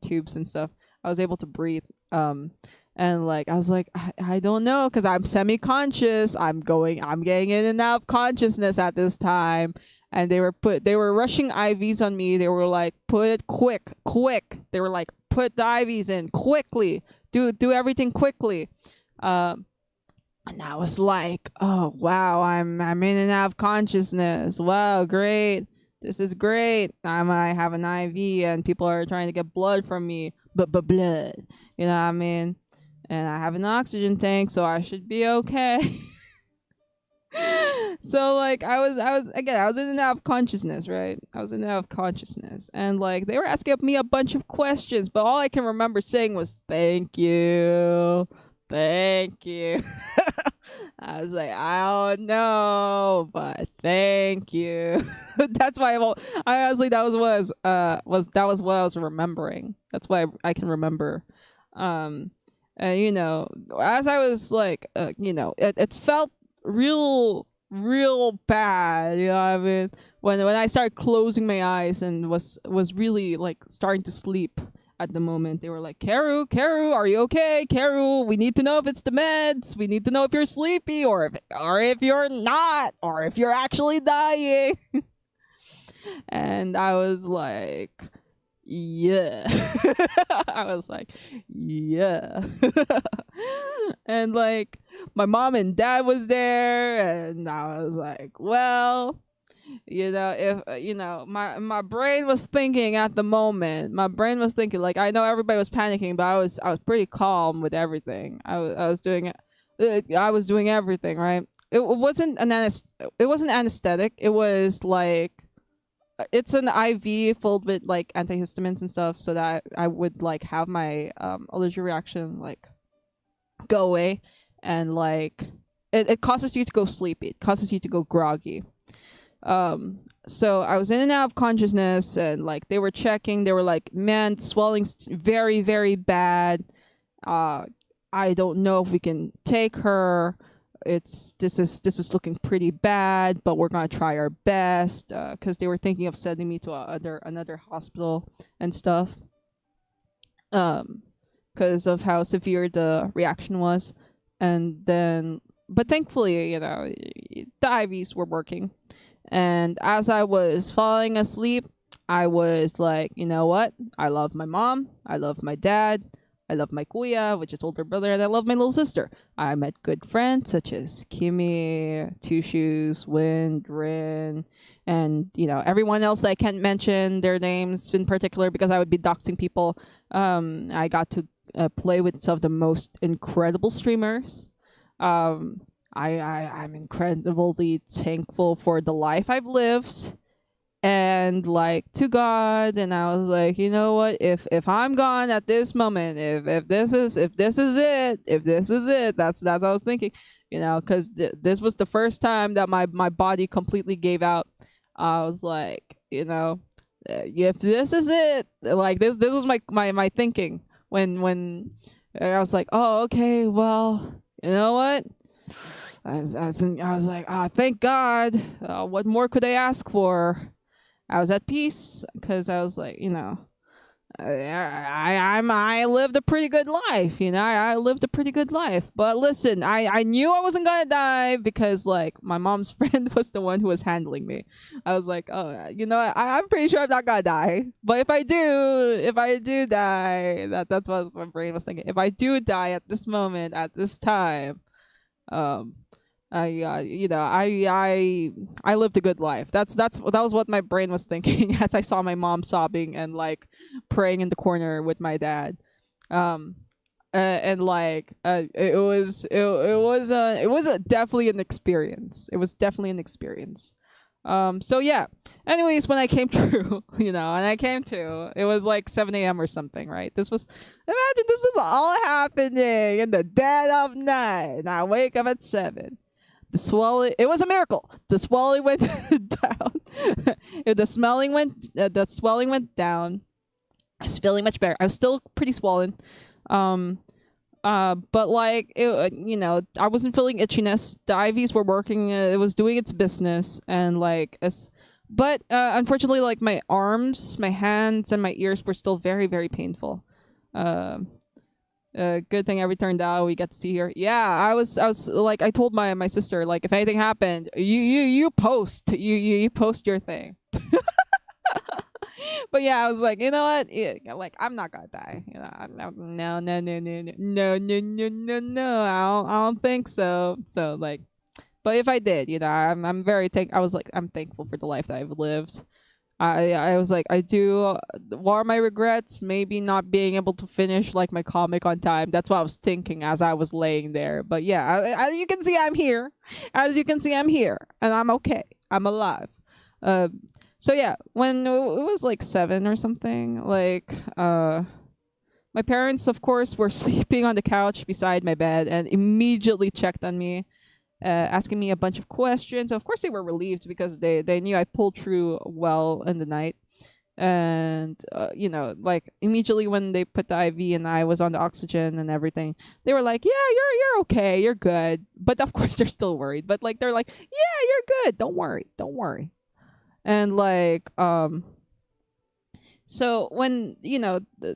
tubes and stuff, I was able to breathe. And like I was like, I don't know, because I'm semi-conscious. I'm getting in and out of consciousness at this time. And they were rushing IVs on me. They were like, put it quick. They were like, put the IVs in quickly. Do everything quickly. And I was like, oh wow, I'm in and out of consciousness. Wow, great. This is great. I have an IV and people are trying to get blood from me. But blood. You know what I mean? And I have an oxygen tank, so I should be okay. So like I was in and out of consciousness, right? I was in and out of consciousness, and like they were asking me a bunch of questions, but all I can remember saying was thank you. I was like, I don't know, but thank you. That's why I honestly that was what I was remembering. That's why I can remember. And as I was like, it felt real bad. You know what I mean? When I started closing my eyes and was really like starting to sleep at the moment, they were like, Karu, are you okay? Karu, we need to know if it's the meds. We need to know if you're sleepy or if you're not, or if you're actually dying. And I was like, yeah. I was like, yeah. And like my mom and dad was there, and I was like, well, if my brain was thinking at the moment. My brain was thinking, like, I know everybody was panicking, but I was pretty calm with everything. I was doing I was doing everything right. It wasn't anesthetic. It was like it's an IV filled with like antihistamines and stuff, so that I would like have my allergy reaction like go away, and like it causes you to go sleepy. It causes you to go groggy. So I was in and out of consciousness, and like they were checking. They were like, "Man, swelling's very very bad. I don't know if we can take her. This is looking pretty bad, but we're gonna try our best." Because they were thinking of sending me to another hospital and stuff. Because of how severe the reaction was, and then but thankfully, the IVs were working. And as I was falling asleep, I was like, you know what? I love my mom. I love my dad. I love my kuya, which is older brother, and I love my little sister. I met good friends such as Kimmy, Two Shoes, Wind, Rin, and everyone else that I can't mention their names in particular because I would be doxing people. I got to play with some of the most incredible streamers. I'm incredibly thankful for the life I've lived, and like to God. And I was like, you know what? If I'm gone at this moment, if this is it, that's what I was thinking, because this was the first time that my body completely gave out. I was like, if this is it, like this was my thinking when And I was like, oh, okay, well, you know what? I was like, ah, thank God. What more could I ask for? I was at peace because I was like, I lived a pretty good life, I lived a pretty good life. But listen, I knew I wasn't gonna die because like my mom's friend was the one who was handling me. I was like, oh, I'm pretty sure I'm not gonna die. But if I do die, that's what my brain was thinking. If I do die at this moment, at this time, um, I lived a good life. That was what my brain was thinking as I saw my mom sobbing and like praying in the corner with my dad. Um, and like it was definitely an experience. It was definitely an experience. So yeah. Anyways, when I came through, and I came to, it was like 7 a.m. or something, right? Imagine this was all happening in the dead of night. And I wake up at 7. The swelling, it was a miracle. The swelling went down. The swelling went down. I was feeling much better. I was still pretty swollen. Um, but like I wasn't feeling itchiness. The IVs were working. It was doing its business, and but unfortunately, like my arms, my hands, and my ears were still very, very painful. Good thing everything turned out. We got to see her. Yeah, I was like, I told my sister, like, if anything happened, you post, you post your thing. But yeah, I was like, you know what? Yeah, like, I'm not gonna die. No. I don't think so. So like, but if I did, I'm very I was like, I'm thankful for the life that I've lived. I was like, I do. What are my regrets? Maybe not being able to finish like my comic on time. That's what I was thinking as I was laying there. But yeah, as you can see, I'm here. As you can see, I'm here, and I'm okay. I'm alive. So yeah, when it was like 7 or something, like my parents, of course, were sleeping on the couch beside my bed and immediately checked on me, asking me a bunch of questions. Of course, they were relieved because they knew I pulled through well in the night. And like immediately when they put the IV and I was on the oxygen and everything, they were like, "Yeah, you're okay, you're good." But of course, they're still worried. But like they're like, "Yeah, you're good. Don't worry, don't worry." And like so when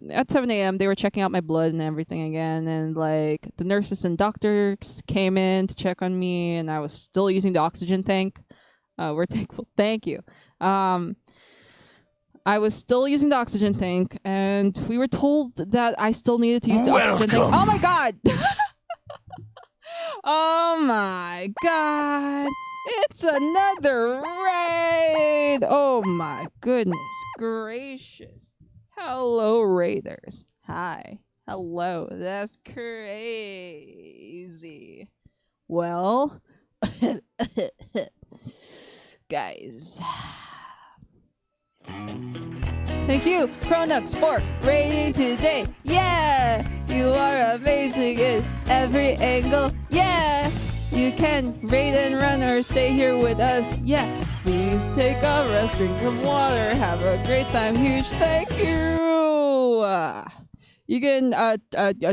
at 7 a.m. they were checking out my blood and everything again, and like the nurses and doctors came in to check on me, and I was still using the oxygen tank. We're thankful. Thank you. I was still using the oxygen tank, and we were told that I still needed to use the oxygen tank. Oh my god! Oh my god! It's another raid! Oh my goodness gracious. Hello, raiders. Hi. Hello. That's crazy. Well, guys. Thank you, Chronux, for raiding today. Yeah! You are amazing in every angle. Yeah! You can raid and run or stay here with us. Yeah. Please take a rest, drink some water, have a great time. Huge thank you. You can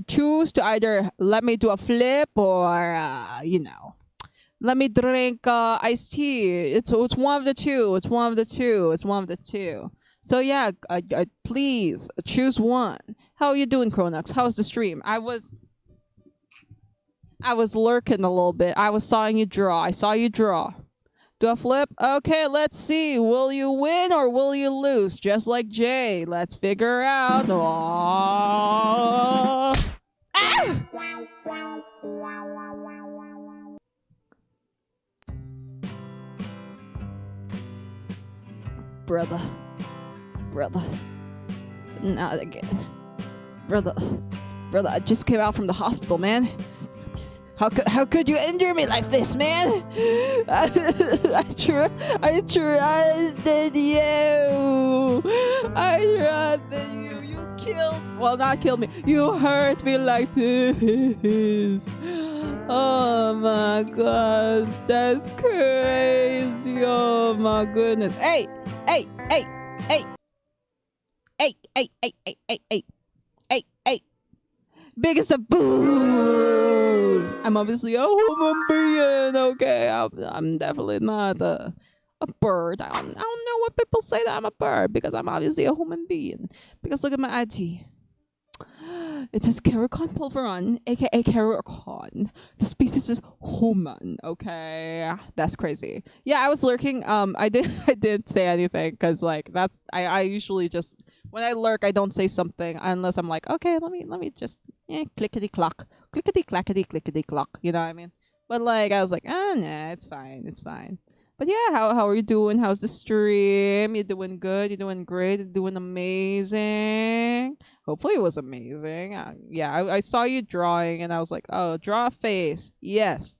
choose to either let me do a flip or let me drink iced tea. It's one of the two. It's one of the two. It's one of the two. So yeah, please choose one. How are you doing, Chronux? How's the stream? I was lurking a little bit. I was sawing you draw. I saw you draw. Do a flip? Okay, let's see. Will you win or will you lose? Just like Jay. Let's figure out. Ah! Brother. Not again. Brother, I just came out from the hospital, man. How could you injure me like this, man? I trusted you. You killed. Well, not killed me. You hurt me like this. Oh my god, that's crazy. Oh my goodness. Hey. Biggest of boos. I'm obviously a human being. Okay, I'm definitely not a bird. I don't know what people say that I'm a bird because I'm obviously a human being. Because look at my ID. It says Caracon pulveron, aka Caracon. The species is human. Okay, that's crazy. Yeah, I was lurking. I didn't say anything because like I usually just when I lurk I don't say something unless I'm like okay let me just clickety clock clickety clackety clickety clock. You know what I mean? But like I was like nah it's fine. But yeah, how are you doing? How's the stream? You doing good? You doing great? You doing amazing? Hopefully it was amazing. Yeah, I saw you drawing and I was like, oh, draw a face. Yes.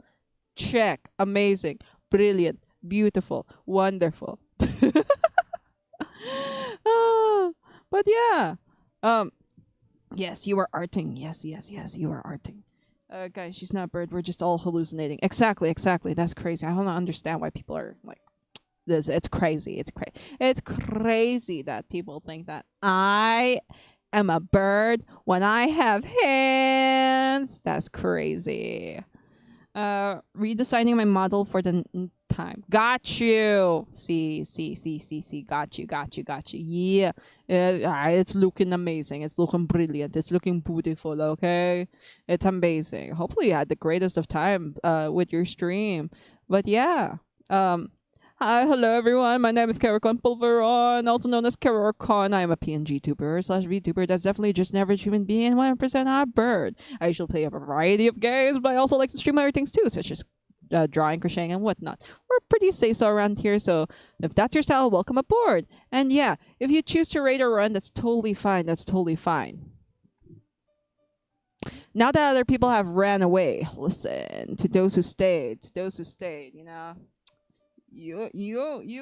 Check. Amazing. Brilliant. Beautiful. Wonderful. Ah, but yeah. Um yes, you are arting. Yes, you are arting. Guys, she's not a bird. We're just all hallucinating. Exactly. That's crazy. I don't understand why people are like this. It's crazy. It's crazy that people think that I am a bird when I have hands. That's crazy. Redesigning my model for the time. Got you. See. Got you. Yeah. It's looking amazing. It's looking brilliant. It's looking beautiful. Okay. It's amazing. Hopefully you had the greatest of time with your stream. But yeah. Hi, hello everyone. My name is Caracon Pulveron, also known as Caracon. I am a PNGtuber / VTuber that's definitely just an average human being and 100% a bird. I usually play a variety of games, but I also like to stream other things too, such as drawing, crocheting, and whatnot. We're pretty say-so around here, so if that's your style, welcome aboard. And yeah, if you choose to raid or run, that's totally fine. Now that other people have ran away, listen, to those who stayed, you know. You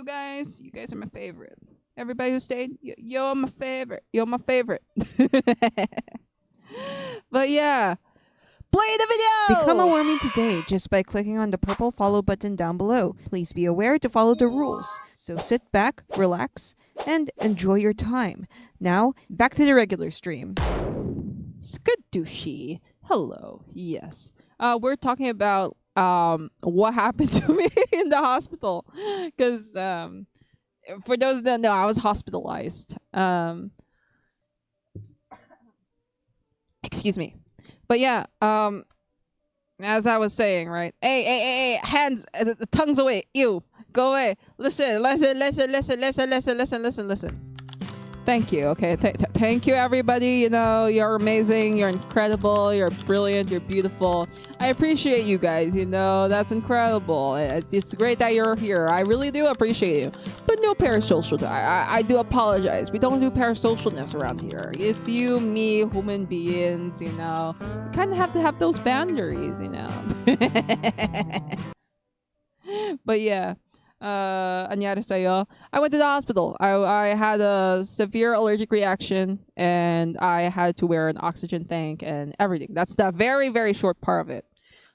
guys are my favorite. Everybody who stayed, you're my favorite. But yeah, play the video. Become a Warming today just by clicking on the purple follow button down below. Please be aware to follow the rules. So sit back, relax, and enjoy your time. Now, back to the regular stream. Skadooshi. Hello. Yes. We're talking about what happened to me in the hospital because for those that know I was hospitalized excuse me, but yeah, as I was saying, right, hey, hands, the tongues away, ew, go away, listen. Thank you. Okay. Thank you, everybody. You know, you're amazing. You're incredible. You're brilliant. You're beautiful. I appreciate you guys. You know, that's incredible. It's great that you're here. I really do appreciate you. But no parasocial. I do apologize. We don't do parasocialness around here. It's you, me, human beings. You know, we kind of have to have those boundaries. You know. But yeah. Anyari sa'yo. I went to the hospital. I had a severe allergic reaction and I had to wear an oxygen tank and everything. That's the very, very short part of it.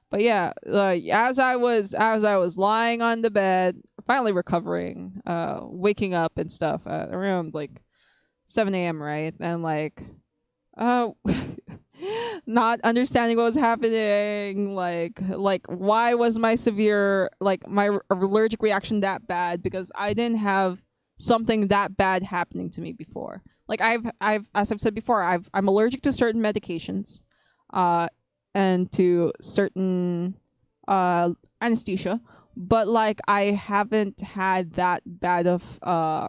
But yeah, as I was lying on the bed, finally recovering, waking up and stuff around like 7 a.m. right, and like, not understanding what was happening, like why was my allergic reaction that bad, because I didn't have something that bad happening to me before. Like I've as I've said before, I'm allergic to certain medications and to certain anesthesia, but like I haven't had that bad of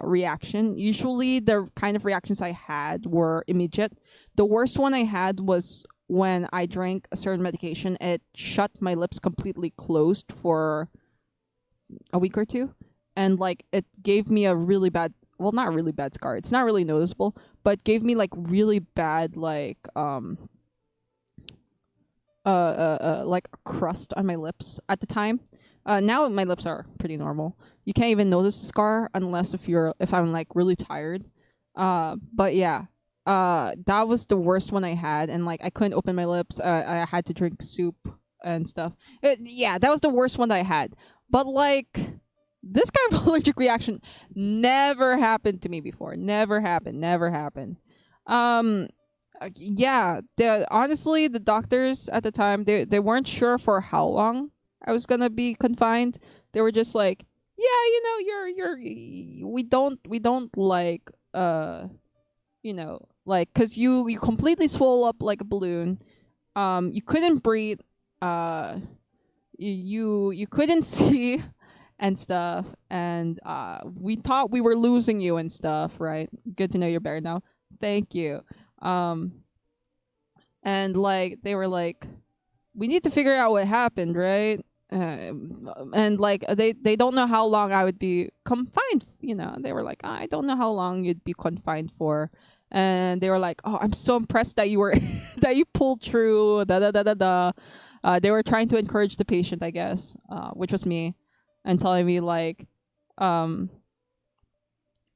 reaction. Usually the kind of reactions I had were immediate. The worst one I had was when I drank a certain medication. It shut my lips completely closed for a week or two. And like it gave me a really bad, well, not a really bad scar. It's not really noticeable, but gave me like really bad like a crust on my lips at the time. Now my lips are pretty normal. You can't even notice the scar unless if I'm like really tired. But yeah. That was the worst one I had, and like I couldn't open my lips. I had to drink soup and stuff. Yeah, that was the worst one that I had. But like this kind of allergic reaction never happened to me before. Never happened. Yeah, honestly, the doctors at the time, they weren't sure for how long I was gonna be confined. They were just like, yeah, we don't like like, cuz you completely swole up like a balloon. You couldn't breathe. Uh you couldn't see and stuff, and we thought we were losing you and stuff, right? Good to know you're better now. Thank you. Um and like they were like, we need to figure out what happened, right? And like they don't know how long I would be confined. They were like, I don't know how long you'd be confined for, and they were like, oh, I'm so impressed that you were that you pulled through. Da da da da da. They were trying to encourage the patient, I guess, which was me, and telling me like, um,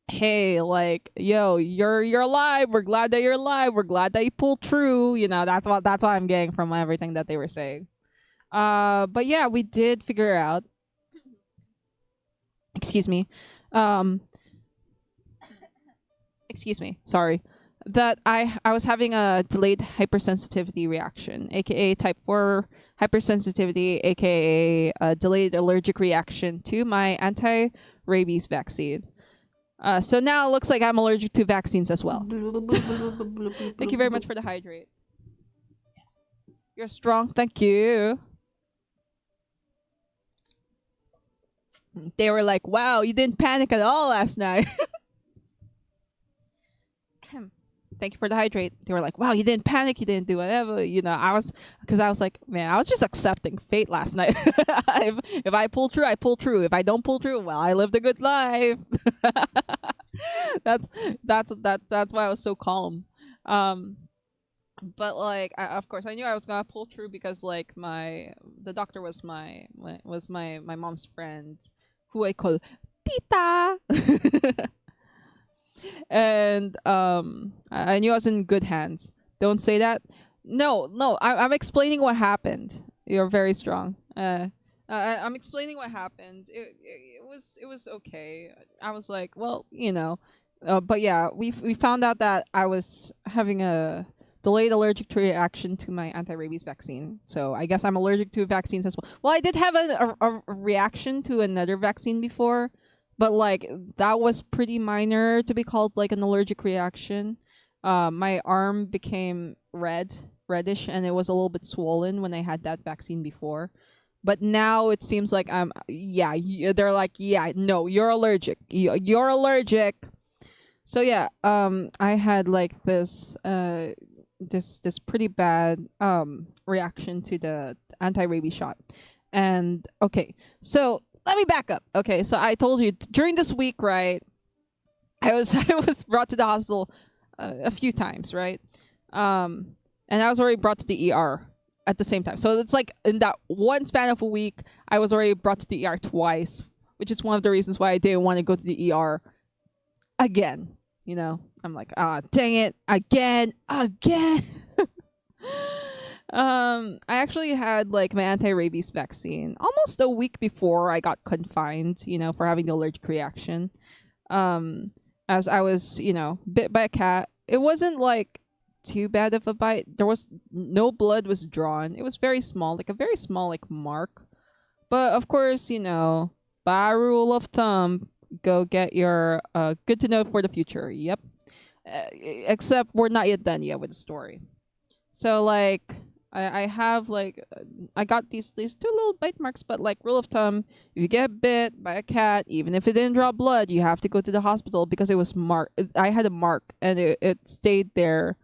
hey, like, yo, you're alive. We're glad that you're alive. We're glad that you pulled through. That's what I'm getting from everything that they were saying. But yeah, we did figure out. Excuse me. Um, excuse me. Sorry. That I was having a delayed hypersensitivity reaction, aka type 4 hypersensitivity, aka a delayed allergic reaction to my anti-rabies vaccine. So now it looks like I'm allergic to vaccines as well. Thank you very much for the hydrate. You're strong. Thank you. They were like, wow, you didn't panic at all last night. Thank you for the hydrate. They were like, wow, you didn't panic. You didn't do whatever. Because I was like, man, I was just accepting fate last night. if I pull through, I pull through. If I don't pull through, well, I lived a good life. that's that's why I was so calm. Um, but like, of course, I knew I was gonna pull through because like the doctor was my mom's friend, who I call Tita. And I knew I was in good hands. Don't say that. No, no, I'm explaining what happened. You're very strong. I'm explaining what happened. It was okay. I was like, well, but yeah, we found out that I was having a delayed allergic reaction to my anti-rabies vaccine. So I guess I'm allergic to vaccines as well. Well, I did have a reaction to another vaccine before, but like that was pretty minor to be called like an allergic reaction. My arm became reddish, and it was a little bit swollen when I had that vaccine before. But now it seems like yeah, they're like, yeah, no, you're allergic. You're allergic. So yeah, I had like this pretty bad reaction to the anti-rabies shot. And okay, so let me back up. Okay, so I told you during this week, right? I was I was brought to the hospital a few times, right? And I was already brought to the ER at the same time. So it's like in that one span of a week, I was already brought to the ER twice, which is one of the reasons why I didn't want to go to the ER again. I'm like, dang it, again. I actually had like my anti-rabies vaccine almost a week before I got confined, for having the allergic reaction. As I was, bit by a cat. It wasn't like too bad of a bite. There was no blood was drawn. It was very small, like a very small like mark. But of course, by rule of thumb, go get your good to know for the future. Yep. Except we're not yet done yet with the story. So like I have like I got these two little bite marks, but like rule of thumb, if you get bit by a cat, even if it didn't draw blood, you have to go to the hospital because it was marked. I had a mark, and it stayed there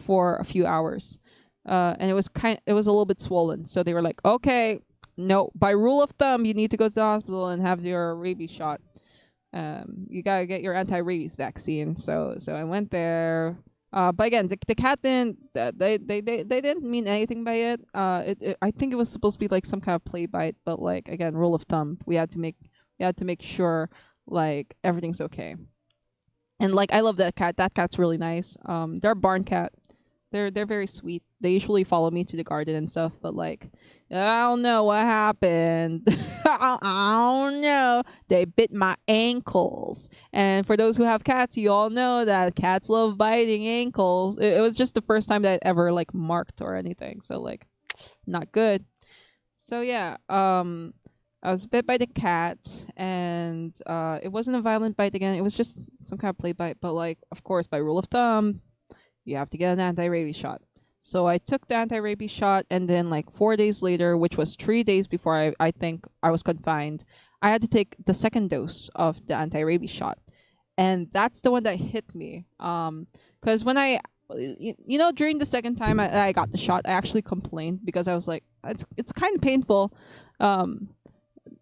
for a few hours, and it was a little bit swollen. So they were like, okay, no, by rule of thumb, you need to go to the hospital and have your rabies shot. You gotta get your anti-rabies vaccine. So I went there. But again, the cat didn't. They didn't mean anything by it. I think it was supposed to be like some kind of play bite, but like again, rule of thumb, we had to make sure like everything's okay. And like I love that cat. That cat's really nice. They're a barn cat. They're very sweet. They usually follow me to the garden and stuff, but like I don't know what happened. I don't know. They bit my ankles. And for those who have cats, you all know that cats love biting ankles. It was just the first time that I'd ever like marked or anything. So like not good. So yeah, I was bit by the cat, and it wasn't a violent bite again. It was just some kind of play bite, but like, of course, by rule of thumb, you have to get an anti-rabies shot. So I took the anti-rabies shot, and then like 4 days later, which was 3 days before I think I was confined, I had to take the second dose of the anti-rabies shot, and that's the one that hit me. Because when you know, during the second time I got the shot, I actually complained because I was like, it's kind of painful. Um,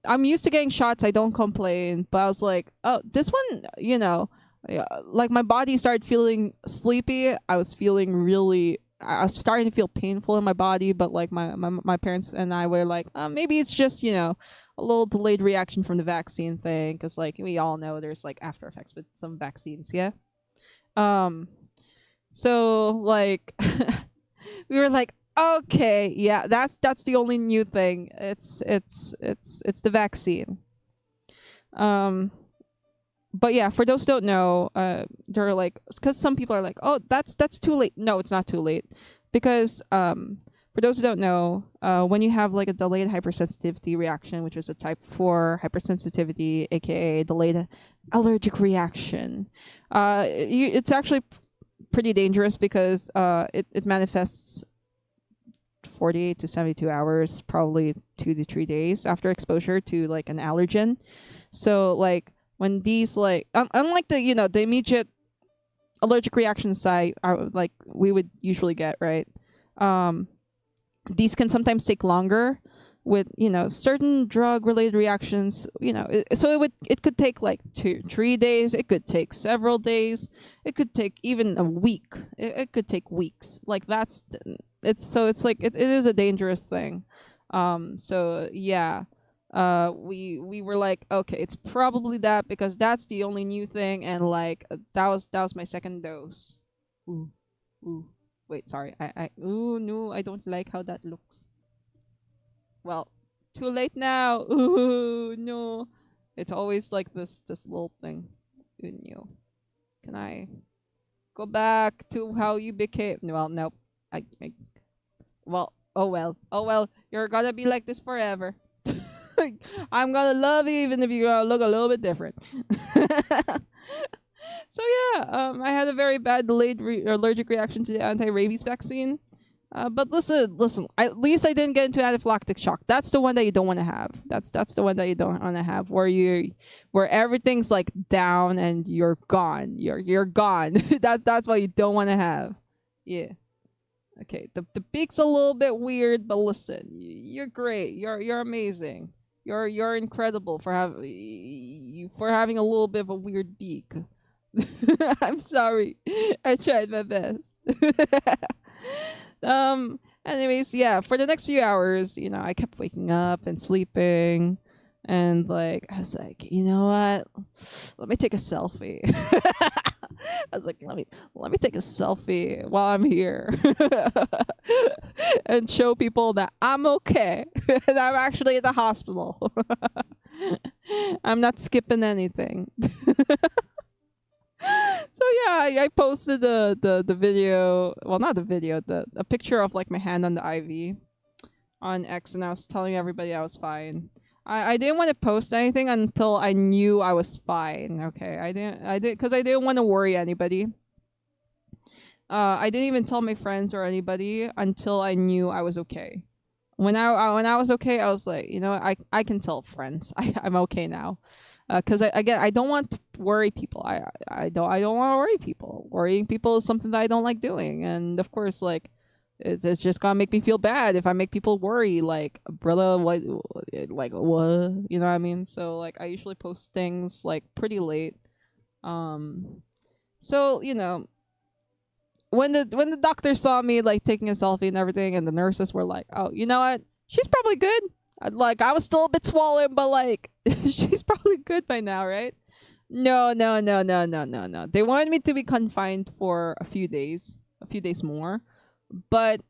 I'm used to getting shots. I don't complain, but I was like, oh, this one, you know, yeah, like my body started feeling sleepy. I was feeling really. I was starting to feel painful in my body, but like my parents and I were like, maybe it's just, you know, a little delayed reaction from the vaccine thing, because like we all know there's like after effects with some vaccines, yeah. Um, so like we were like, okay, yeah, that's the only new thing. It's the vaccine. Um, but yeah, for those who don't know, they're like, because some people are like, oh, that's too late. No, it's not too late, because for those who don't know, when you have like a delayed hypersensitivity reaction, which is a type 4 hypersensitivity, aka delayed allergic reaction, it's actually pretty dangerous because it manifests 48 to 72 hours, probably 2 to 3 days after exposure to like an allergen. So like when these like unlike the, you know, the immediate allergic reaction site like we would usually get, right, these can sometimes take longer with, you know, certain drug related reactions, you know, so it could take like 2 3 days, it could take several days, it could take even a week, it could take weeks, like that's it's like it is a dangerous thing. So yeah, we were like, okay, it's probably that, because that's the only new thing, and like that was my second dose. Ooh, ooh. Wait, sorry. Ooh, no, I don't like how that looks. Well, too late now. Ooh, no. It's always like this little thing. Ooh, no. Can I go back to how you became? Well, nope. I well, oh well. Oh well. You're gonna be like this forever. I'm gonna love you even if you're gonna look a little bit different. So yeah, I had a very bad delayed allergic reaction to the anti-rabies vaccine. But listen. At least I didn't get into anaphylactic shock. That's the one that you don't want to have. That's the one that you don't want to have, where everything's like down and you're gone. You're gone. That's what you don't want to have. Yeah. Okay. The beak's a little bit weird, but listen, you're great. You're amazing. You're incredible for having a little bit of a weird beak. I'm sorry. I tried my best. Anyways, yeah, for the next few hours, you know, I kept waking up and sleeping, and like I was like, you know what? Let me take a selfie. I was like, let me take a selfie while I'm here. And show people that I'm okay. And I'm actually at the hospital. I'm not skipping anything. So yeah, I posted the video. Well, not the video, a picture of like my hand on the IV on X, and I was telling everybody I was fine. I didn't want to post anything until I knew I was fine. Okay, because I didn't want to worry anybody. I didn't even tell my friends or anybody until I knew I was okay. When I was okay, I was like, you know, I can tell friends I'm okay now, because I don't want to worry people. I don't want to worry people. Worrying people is something that I don't like doing, and of course, like it's just gonna make me feel bad if I make people worry. Like, brother, what, like what, you know what I mean? So like I usually post things like pretty late. So you know, when the doctor saw me like taking a selfie and everything, and the nurses were like, "Oh, you know what? She's probably good." Like I was still a bit swollen, but like she's probably good by now, right? No, no, no, no, no, no, no. They wanted me to be confined for a few days more. But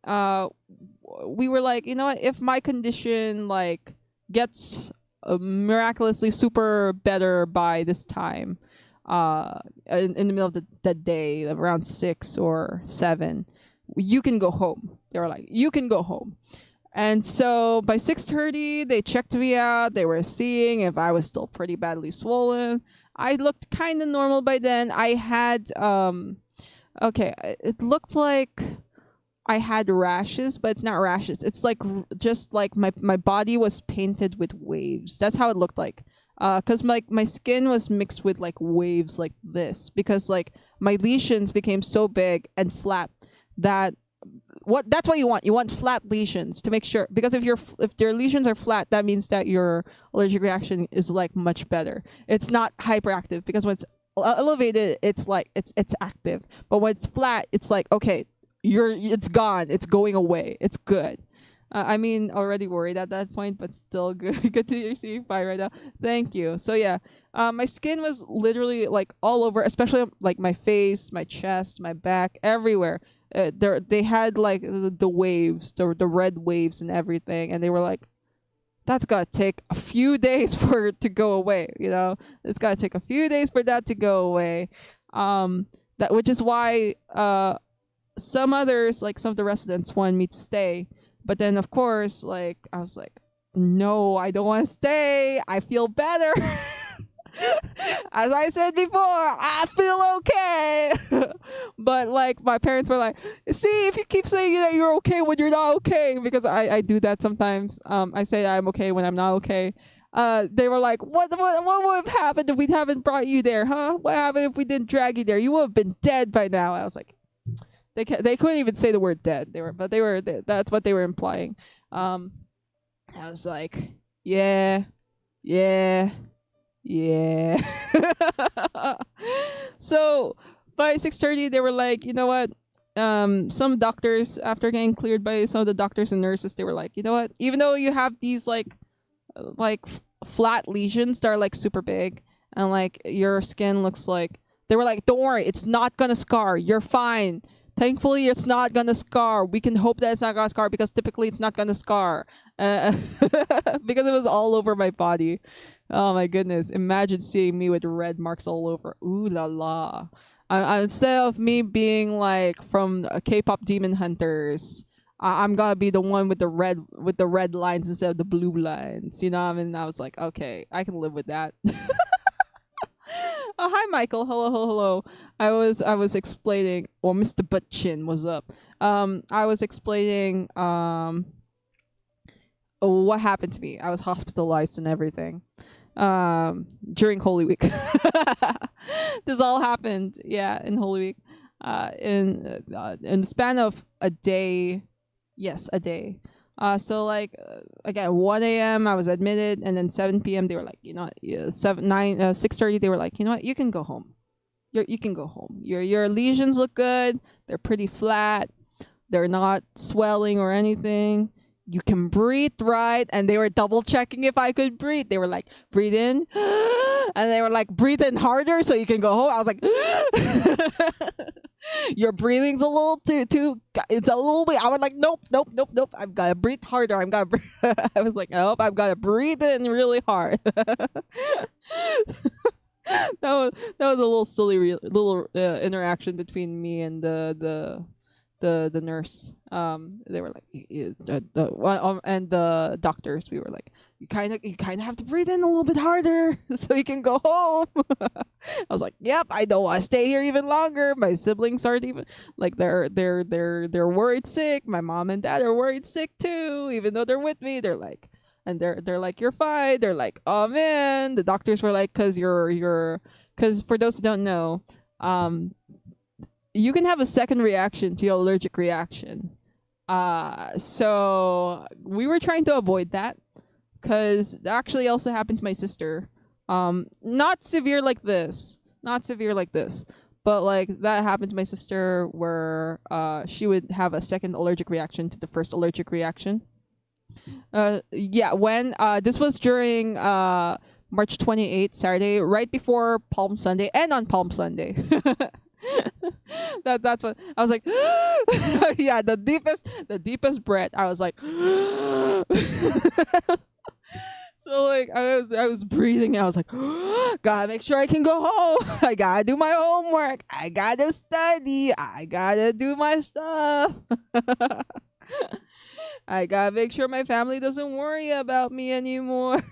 we were like, you know what, if my condition like gets miraculously super better by this time, in the middle of the day around 6 or 7, you can go home. They were like, you can go home. And so by 6:30, they checked me out. They were seeing if I was still pretty badly swollen. I looked kind of normal by then. I had okay, it looked like I had rashes, but it's not rashes. It's like just like my body was painted with waves. That's how it looked like. Cause my skin was mixed with like waves like this, because like my lesions became so big and flat that that's what you want. You want flat lesions to make sure, because if your lesions are flat, that means that your allergic reaction is like much better. It's not hyperactive, because when it's elevated, it's like it's active. But when it's flat, it's like, okay, it's gone. It's going away. It's good. I mean, already worried at that point, but still good. Good to see you fine right now. Thank you. So yeah, my skin was literally like all over, especially like my face, my chest, my back, everywhere. They had like the waves, the red waves and everything, and they were like, that's gotta take a few days for it to go away. You know, it's gotta take a few days for that to go away. That which is why some others, like some of the residents, wanted me to stay, but then of course, like I was like, no, I don't want to stay. I feel better. As I said before, I feel okay. But like my parents were like, see, if you keep saying that you're okay when you're not okay, because I do that sometimes. I say I'm okay when I'm not okay. They were like, what would have happened if we haven't brought you there, huh? What happened if we didn't drag you there? You would have been dead by now. I was like, they couldn't even say the word dead. That's what they were implying. I was like, yeah, yeah. Yeah. So by 6:30, they were like, you know what? Some doctors, after getting cleared by some of the doctors and nurses, they were like, you know what? Even though you have these flat lesions that are like super big, and like your skin looks like, they were like, don't worry, it's not gonna scar. You're fine. Thankfully, it's not gonna scar. We can hope that it's not gonna scar, because typically it's not gonna scar, because it was all over my body. Oh my goodness! Imagine seeing me with red marks all over. Ooh la la! Instead of me being like from K-pop Demon Hunters, I'm gonna be the one with the red lines instead of the blue lines. You know what I mean? I was like, okay, I can live with that. Oh, hi, Michael. Hello, hello, hello. I was explaining. Well, Mr. Butchin was up. I was explaining what happened to me. I was hospitalized and everything. During Holy Week. This all happened, yeah, in Holy Week. In the span of a day, yes, a day. So like again, 1 a.m. I was admitted, and then 7 p.m. they were like, you know, 6:30 they were like, you know what, you can go home. You can go home. Your lesions look good. They're pretty flat. They're not swelling or anything. You can breathe right. And they were double checking if I could breathe. They were like, breathe in. And they were like, breathe in harder so you can go home. I was like, your breathing's a little too it's a little bit. I was like, nope. I've got to breathe harder. I was like, nope, I've got to breathe in really hard. That was a little silly little interaction between me and the nurse. They were like, and the doctors. We were like, you kind of have to breathe in a little bit harder so you can go home. I was like, yep, I don't want to stay here even longer. My siblings aren't even like they're worried sick. My mom and dad are worried sick too, even though they're with me. They're like, and they're like, you're fine. They're like, oh man. The doctors were like, because for those who don't know, you can have a second reaction to your allergic reaction. So we were trying to avoid that, because it actually also happened to my sister. Not severe like this, but like that happened to my sister, where she would have a second allergic reaction to the first allergic reaction. Yeah, when this was during March 28th, Saturday, right before Palm Sunday, and on Palm Sunday. That's what I was like. Yeah, the deepest breath. I was like. So like I was breathing. I was like, gotta make sure I can go home. I gotta do my homework. I gotta study. I gotta do my stuff. I gotta make sure my family doesn't worry about me anymore.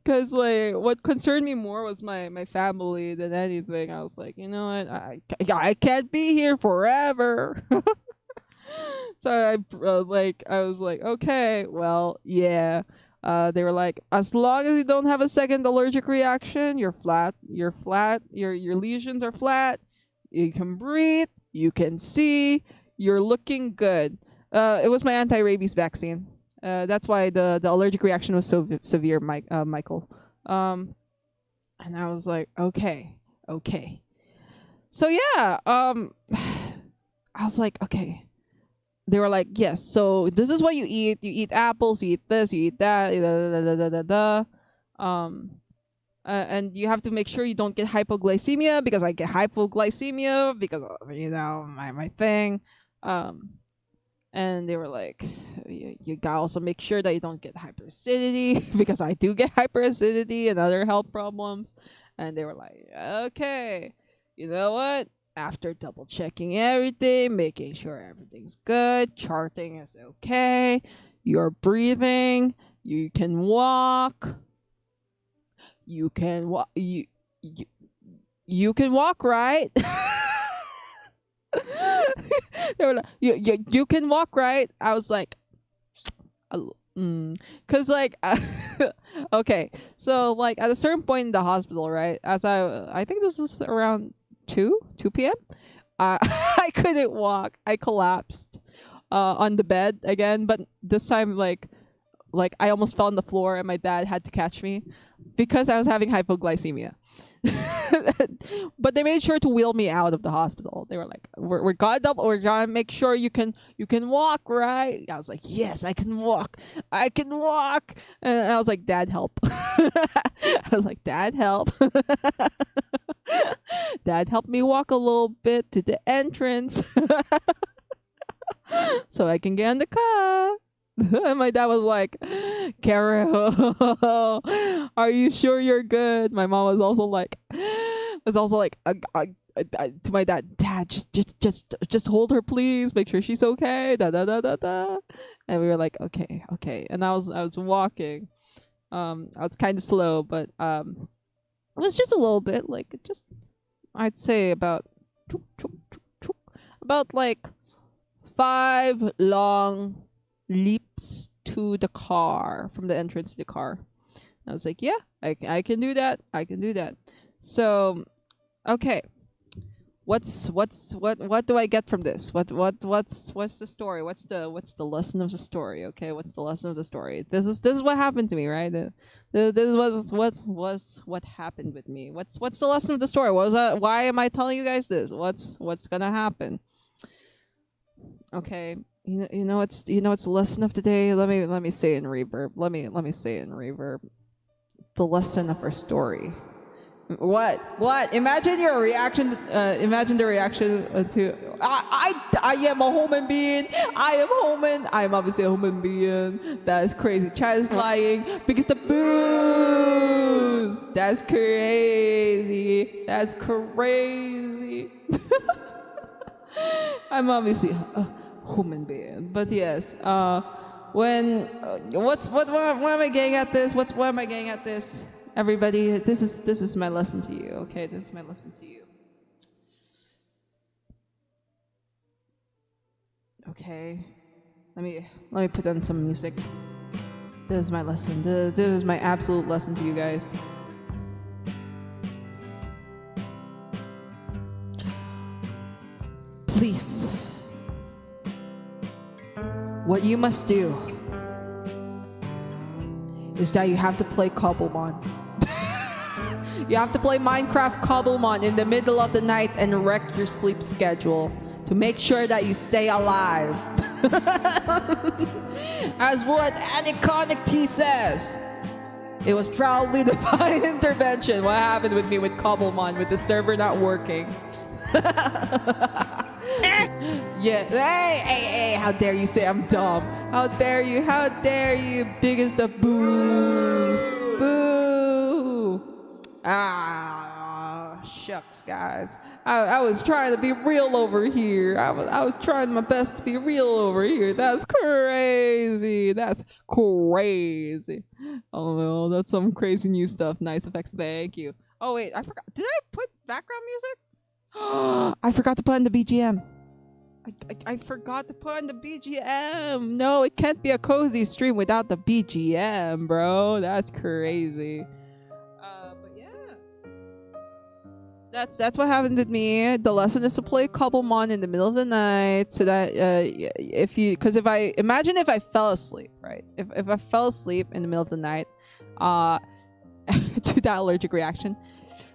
Cause like what concerned me more was my family than anything. I was like, you know what, I can't be here forever. So I was like, okay, well, yeah. They were like, as long as you don't have a second allergic reaction, you're flat. You're flat. Your lesions are flat. You can breathe. You can see. You're looking good. It was my anti-rabies vaccine. That's why the allergic reaction was so severe, Michael. And I was like, okay, okay. So yeah, I was like, okay. They were like, yes, so this is what you eat. You eat apples, you eat this, you eat that, and you have to make sure you don't get hypoglycemia, because I get hypoglycemia because of, my thing. And they were like, you gotta also make sure that you don't get hyperacidity, because I do get hyperacidity and other health problems. And they were like, okay, you know what? After double checking everything, making sure everything's good, charting is okay, you're breathing, you can walk, you can walk, you can walk, right? They were like, you can walk, right? I was like, cause like, okay, so like at a certain point in the hospital, right? As I think this was around 2 p.m. I couldn't walk. I collapsed on the bed again, but this time like I almost fell on the floor, and my dad had to catch me because I was having hypoglycemia. But they made sure to wheel me out of the hospital. They were like, we're gonna make sure you can walk, right? I was like, yes, I can walk. And I was like, Dad, help. I was like, Dad, help. Dad, help me walk a little bit to the entrance so I can get in the car. And my dad was like, Carol, are you sure you're good? My mom was also like, to my dad, just hold her, please. Make sure she's okay. Da da da da da. And we were like, okay. And I was walking. I was kind of slow, but it was just a little bit, like, just, I'd say about like 5 long leaps to the car, from the entrance to the car. I was like, yeah, I can do that. So, okay. What do I get from this? What's the story? What's the lesson of the story? Okay, what's the lesson of the story? This is what happened to me, right? This is what happened with me. What's the lesson of the story? Why am I telling you guys this? What's gonna happen? Okay, you know it's the lesson of the day. Let me say it in reverb. Let me say it in reverb. The lesson of our story. What? Imagine your reaction. Imagine the reaction to I am a human being. I'm obviously a human being. That is crazy. Chad is lying because the booze. That's crazy. I'm obviously a human being, but yes. When what am I getting at this? What am I getting at this? Everybody, this is my lesson to you. Okay, this is my lesson to you. Okay, let me put on some music. This is my lesson. This is my absolute lesson to you guys. Please, what you must do is that you have to play Cobblemon. You have to play Minecraft Cobblemon in the middle of the night and wreck your sleep schedule to make sure that you stay alive. As what Aniconic T says, It was probably divine intervention. What happened with me with Cobblemon with the server not working? Yeah. Hey, how dare you say I'm dumb? How dare you? How dare you? Biggest of boos. Boo. Shucks, guys. I was trying to be real over here. I was trying my best to be real over here. That's crazy. That's crazy. Oh no, that's some crazy new stuff. Nice effects. Thank you. Oh wait, I forgot. Did I put background music? I forgot to put on the BGM. I forgot to put on the BGM. No, it can't be a cozy stream without the BGM, bro. That's crazy. But yeah, that's what happened with me. The lesson is to play Cobblemon in the middle of the night, so that if I imagine if I fell asleep, right? If I fell asleep in the middle of the night, to that allergic reaction,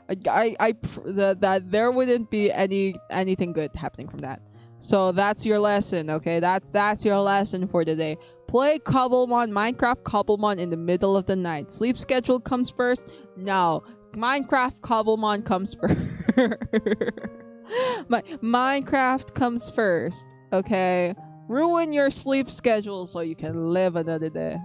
that there wouldn't be anything good happening from that. So that's your lesson, okay? That's your lesson for today. Play Cobblemon, Minecraft Cobblemon in the middle of the night. Sleep schedule comes first? No. Minecraft Cobblemon comes first. Minecraft comes first, okay? Ruin your sleep schedule so you can live another day.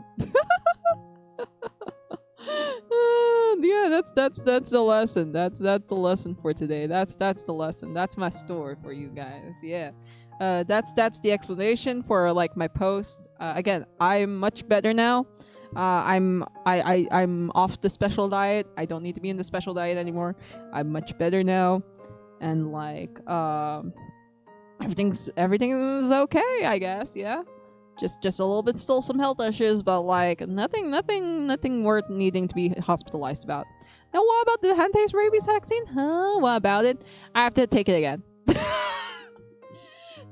Yeah, that's the lesson. That's the lesson for today. That's the lesson. That's my story for you guys. Yeah. That's the explanation for like my post. Again, I'm much better now. I'm off the special diet. I don't need to be in the special diet anymore. I'm much better now, and like everything's okay, I guess. Yeah. Just a little bit, still some health issues, but like nothing worth needing to be hospitalized about. Now, what about the anti-rabies vaccine? Huh? What about it? I have to take it again.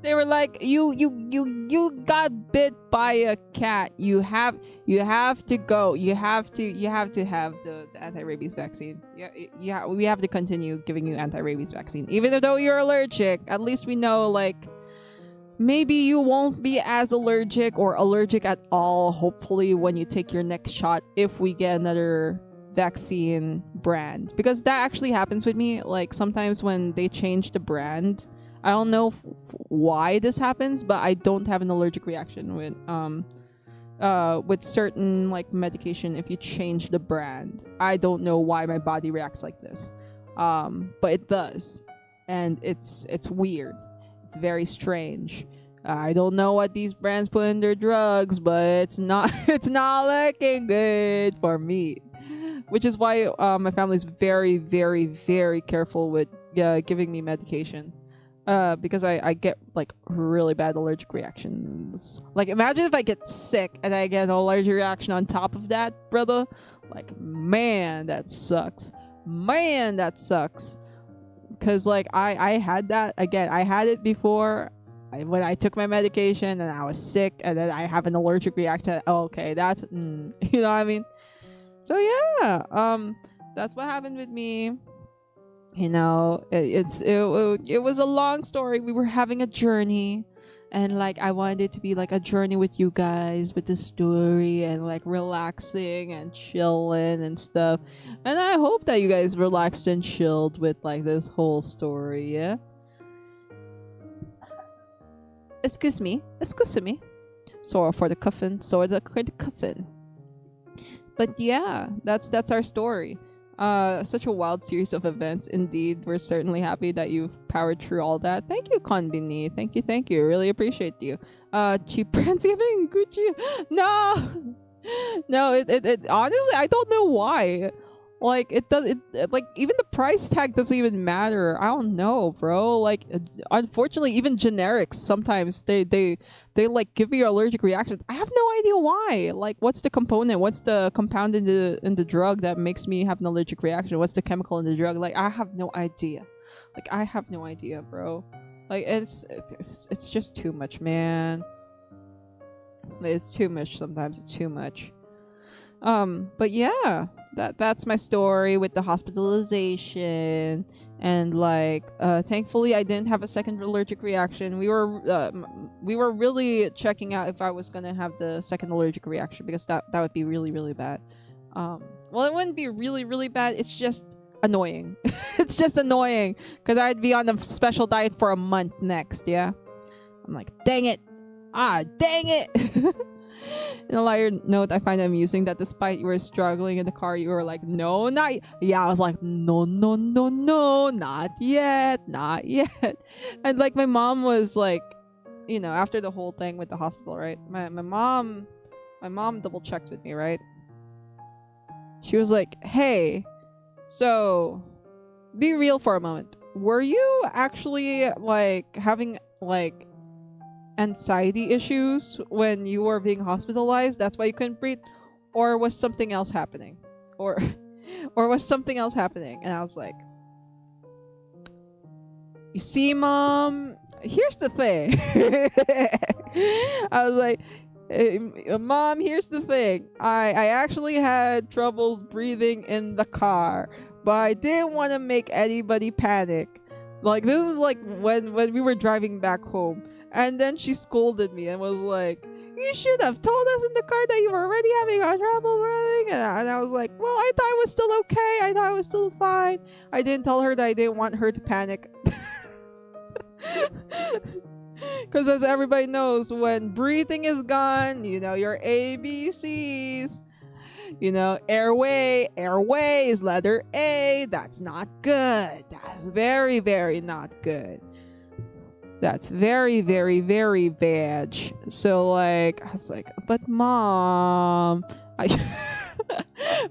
They were like, you got bit by a cat. You have to go. You have to have the anti-rabies vaccine. Yeah. We have to continue giving you anti-rabies vaccine, even though you're allergic. At least we know like. Maybe you won't be as allergic or allergic at all, hopefully, when you take your next shot, if we get another vaccine brand. Because that actually happens with me. Like, sometimes when they change the brand, I don't know why this happens, but I don't have an allergic reaction with certain, like, medication if you change the brand. I don't know why my body reacts like this. But it does. And it's weird. It's very strange. I don't know what these brands put in their drugs, but it's not looking good for me. Which is why my family is very, very, very careful with giving me medication. Because I get like really bad allergic reactions. Like, imagine if I get sick and I get an allergic reaction on top of that, brother. Like, man, that sucks. Because like I had that again. I had it before when I took my medication and I was sick, and then I have an allergic reaction. Oh, okay, that's you know what I mean. So yeah, that's what happened with me. You know, it was a long story. We were having a journey, and like I wanted it to be like a journey with you guys with the story and like relaxing and chilling and stuff. And I hope that you guys relaxed and chilled with like this whole story. Yeah. Excuse me. Sorry for the coffin. But yeah, that's our story. Such a wild series of events. Indeed, we're certainly happy that you've powered through all that. Thank you, Konbini. Thank you. Really appreciate you. Cheap Friendsgiving, Gucci. No, it honestly, I don't know why. Like, it like, even the price tag doesn't even matter. I don't know, bro. Like, unfortunately, even generics, sometimes they like give you allergic reactions. I have no idea why. Like, what's the component? What's the compound in the drug that makes me have an allergic reaction? What's the chemical in the drug? Like, I have no idea. Bro. Like, it's just too much, man. It's too much sometimes. It's too much. But yeah, that's my story with the hospitalization, and like thankfully I didn't have a second allergic reaction. We were really checking out if I was gonna have the second allergic reaction, because that would be really, really bad. well, it wouldn't be really, really bad. It's just annoying. It's just annoying because I'd be on a special diet for a month next. Yeah, I'm like, dang it, dang it. In a lighter note, I find it amusing that despite you were struggling in the car, you were like, no, not yeah. I was like, no, no, no, no, not yet, not yet. And like my mom was like, after the whole thing with the hospital, right? My mom double checked with me, right? She was like, hey, so be real for a moment. Were you actually like having like anxiety issues when you were being hospitalized? That's why you couldn't breathe? Or was something else happening? Or or was something else happening? And I was like, you see, Mom, here's the thing. I was like, Mom, here's the thing. I actually had troubles breathing in the car, but I didn't want to make anybody panic. Like, this is like when we were driving back home. And then she scolded me and was like, you should have told us in the car that you were already having a trouble running. And I was like, well, I thought it was still okay. I thought it was still fine. I didn't tell her that I didn't want her to panic. Because as everybody knows, when breathing is gone, your ABCs, airway is letter A. That's not good. That's very, very not good. That's very, very, very bad. So like, I was like, but Mom,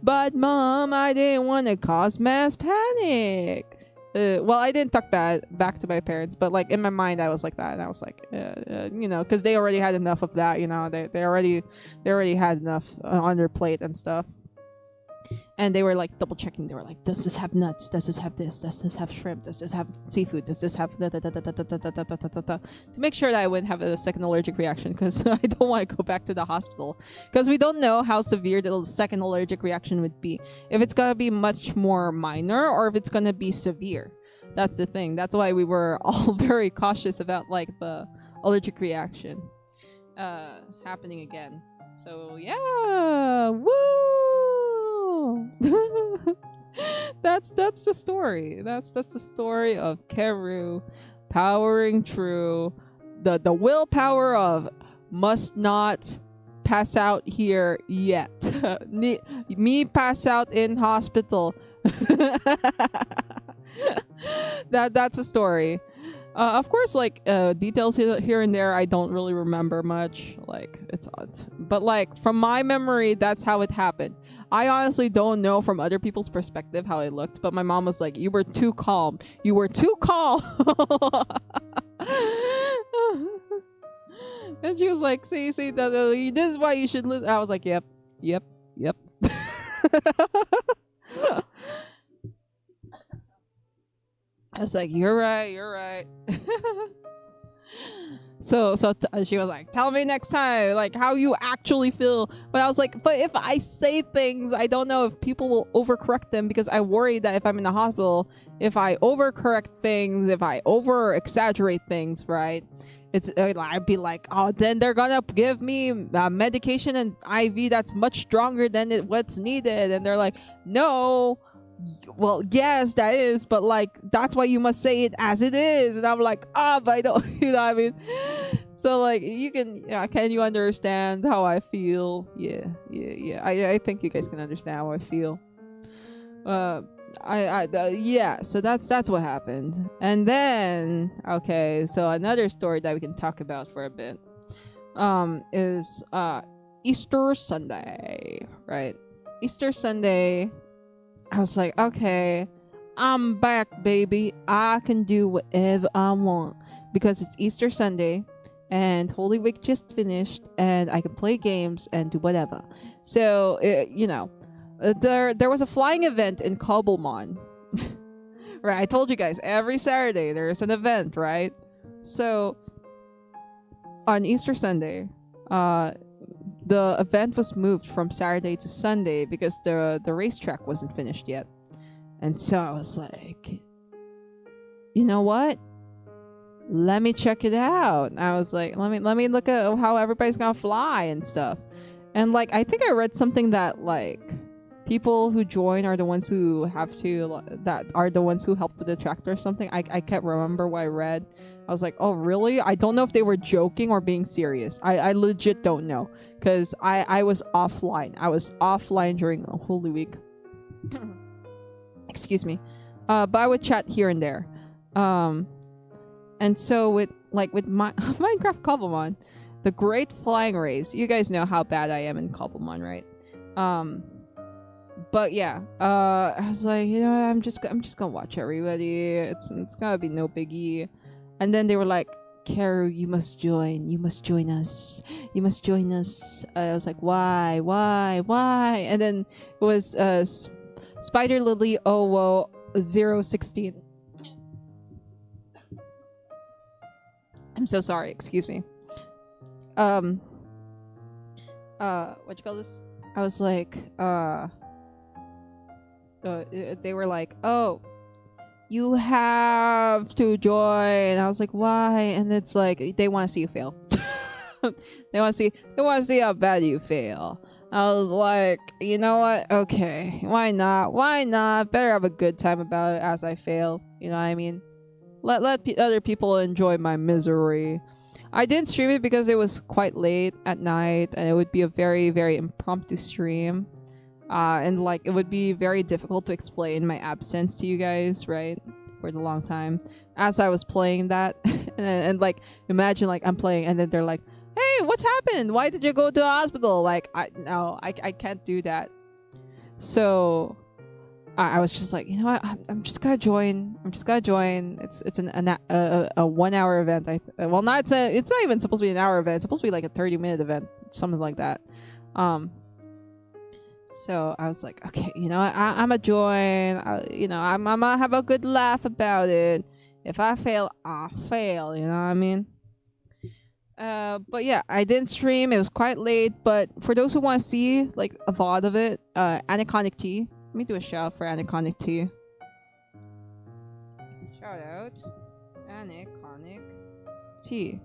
but Mom, I didn't want to cause mass panic. Well, I didn't talk back to my parents, but like in my mind, I was like that, and I was like, because they already had enough of that, they already had enough on their plate and stuff. And they were like double checking. They were like, does this have nuts? Does this have this? Does this have shrimp? Does this have seafood? Does this have to make sure that I wouldn't have a second allergic reaction, because I don't want to go back to the hospital, because we don't know how severe the second allergic reaction would be. If it's gonna be much more minor or if it's gonna be severe. That's the thing. That's why we were all very cautious about like the allergic reaction happening again. So yeah, woo! That's the story. That's the story of Keru powering through the willpower of must not pass out here yet. Me pass out in hospital. That's a story. Of course, like details here and there, I don't really remember much. Like it's odd, but like from my memory, that's how it happened. I honestly don't know from other people's perspective how it looked, but my mom was like, "You were too calm. You were too calm." And she was like, "See, this is why you should listen." I was like, "Yep." I was like, you're right. So she was like, tell me next time, like, how you actually feel. But I was like, but if I say things, I don't know if people will overcorrect them, because I worry that if I'm in the hospital, if I overcorrect things, if I over exaggerate things, right? I'd be like, oh, then they're gonna give me medication and IV that's much stronger than what's needed. And they're like, no. Well, yes, that is, but like that's why you must say it as it is. And I'm like, but I don't, you know what I mean? So like can you understand how I feel? Yeah. I think you guys can understand how I feel. Yeah, so that's what happened. And then okay, so another story that we can talk about for a bit is Easter Sunday, right? Easter Sunday, I was like, okay, I'm back, baby. I can do whatever I want because it's Easter Sunday and Holy Week just finished, and I can play games and do whatever. So, there was a flying event in Cobblemon. Right, I told you guys, every Saturday there's an event, right? So, on Easter Sunday, the event was moved from Saturday to Sunday because the racetrack wasn't finished yet. And so I was like, you know what? Let me check it out. I was like, let me look at how everybody's gonna fly and stuff. And like, I think I read something that like people who join are the ones who have to, that are the ones who help with the tractor or something. I can't remember what I read. I was like, oh really? I don't know if they were joking or being serious. I legit don't know, because I was offline. I was offline during Holy Week. Excuse me. But I would chat here and there. And so with my Minecraft Cobblemon, the Great Flying Race. You guys know how bad I am in Cobblemon, right? But yeah, I was like, you know, I'm just gonna watch everybody. It's gonna be no biggie. And then they were like, Karu, you must join. You must join us. You must join us. I was like, why? And then it was Spider Lily Owo 016. I'm so sorry. Excuse me. What you call this? I was like, they were like, oh, you have to join. I was like, why? And it's like, they want to see you fail. They want to see how bad you fail. I was like, you know what? Okay, why not? Better have a good time about it as I fail. You know what I mean? Let other people enjoy my misery. I didn't stream it because it was quite late at night, and it would be a very, very impromptu stream. And like, it would be very difficult to explain my absence to you guys, right? For the long time. As I was playing that, and like, imagine like I'm playing, and then they're like, hey, what's happened? Why did you go to the hospital? Like, I can't do that. So I was just like, you know what? I'm just gonna join. It's a 1 hour event. Well, not it's not even supposed to be an hour event. It's supposed to be like a 30-minute event, something like that. So I was like, okay, you know what? I'm a join. I'm gonna have a good laugh about it. If I fail, I fail. You know what I mean? But yeah, I didn't stream. It was quite late. But for those who want to see like a VOD of it, Aniconic T. Let me do a shout for Aniconic T. Shout out Aniconic T.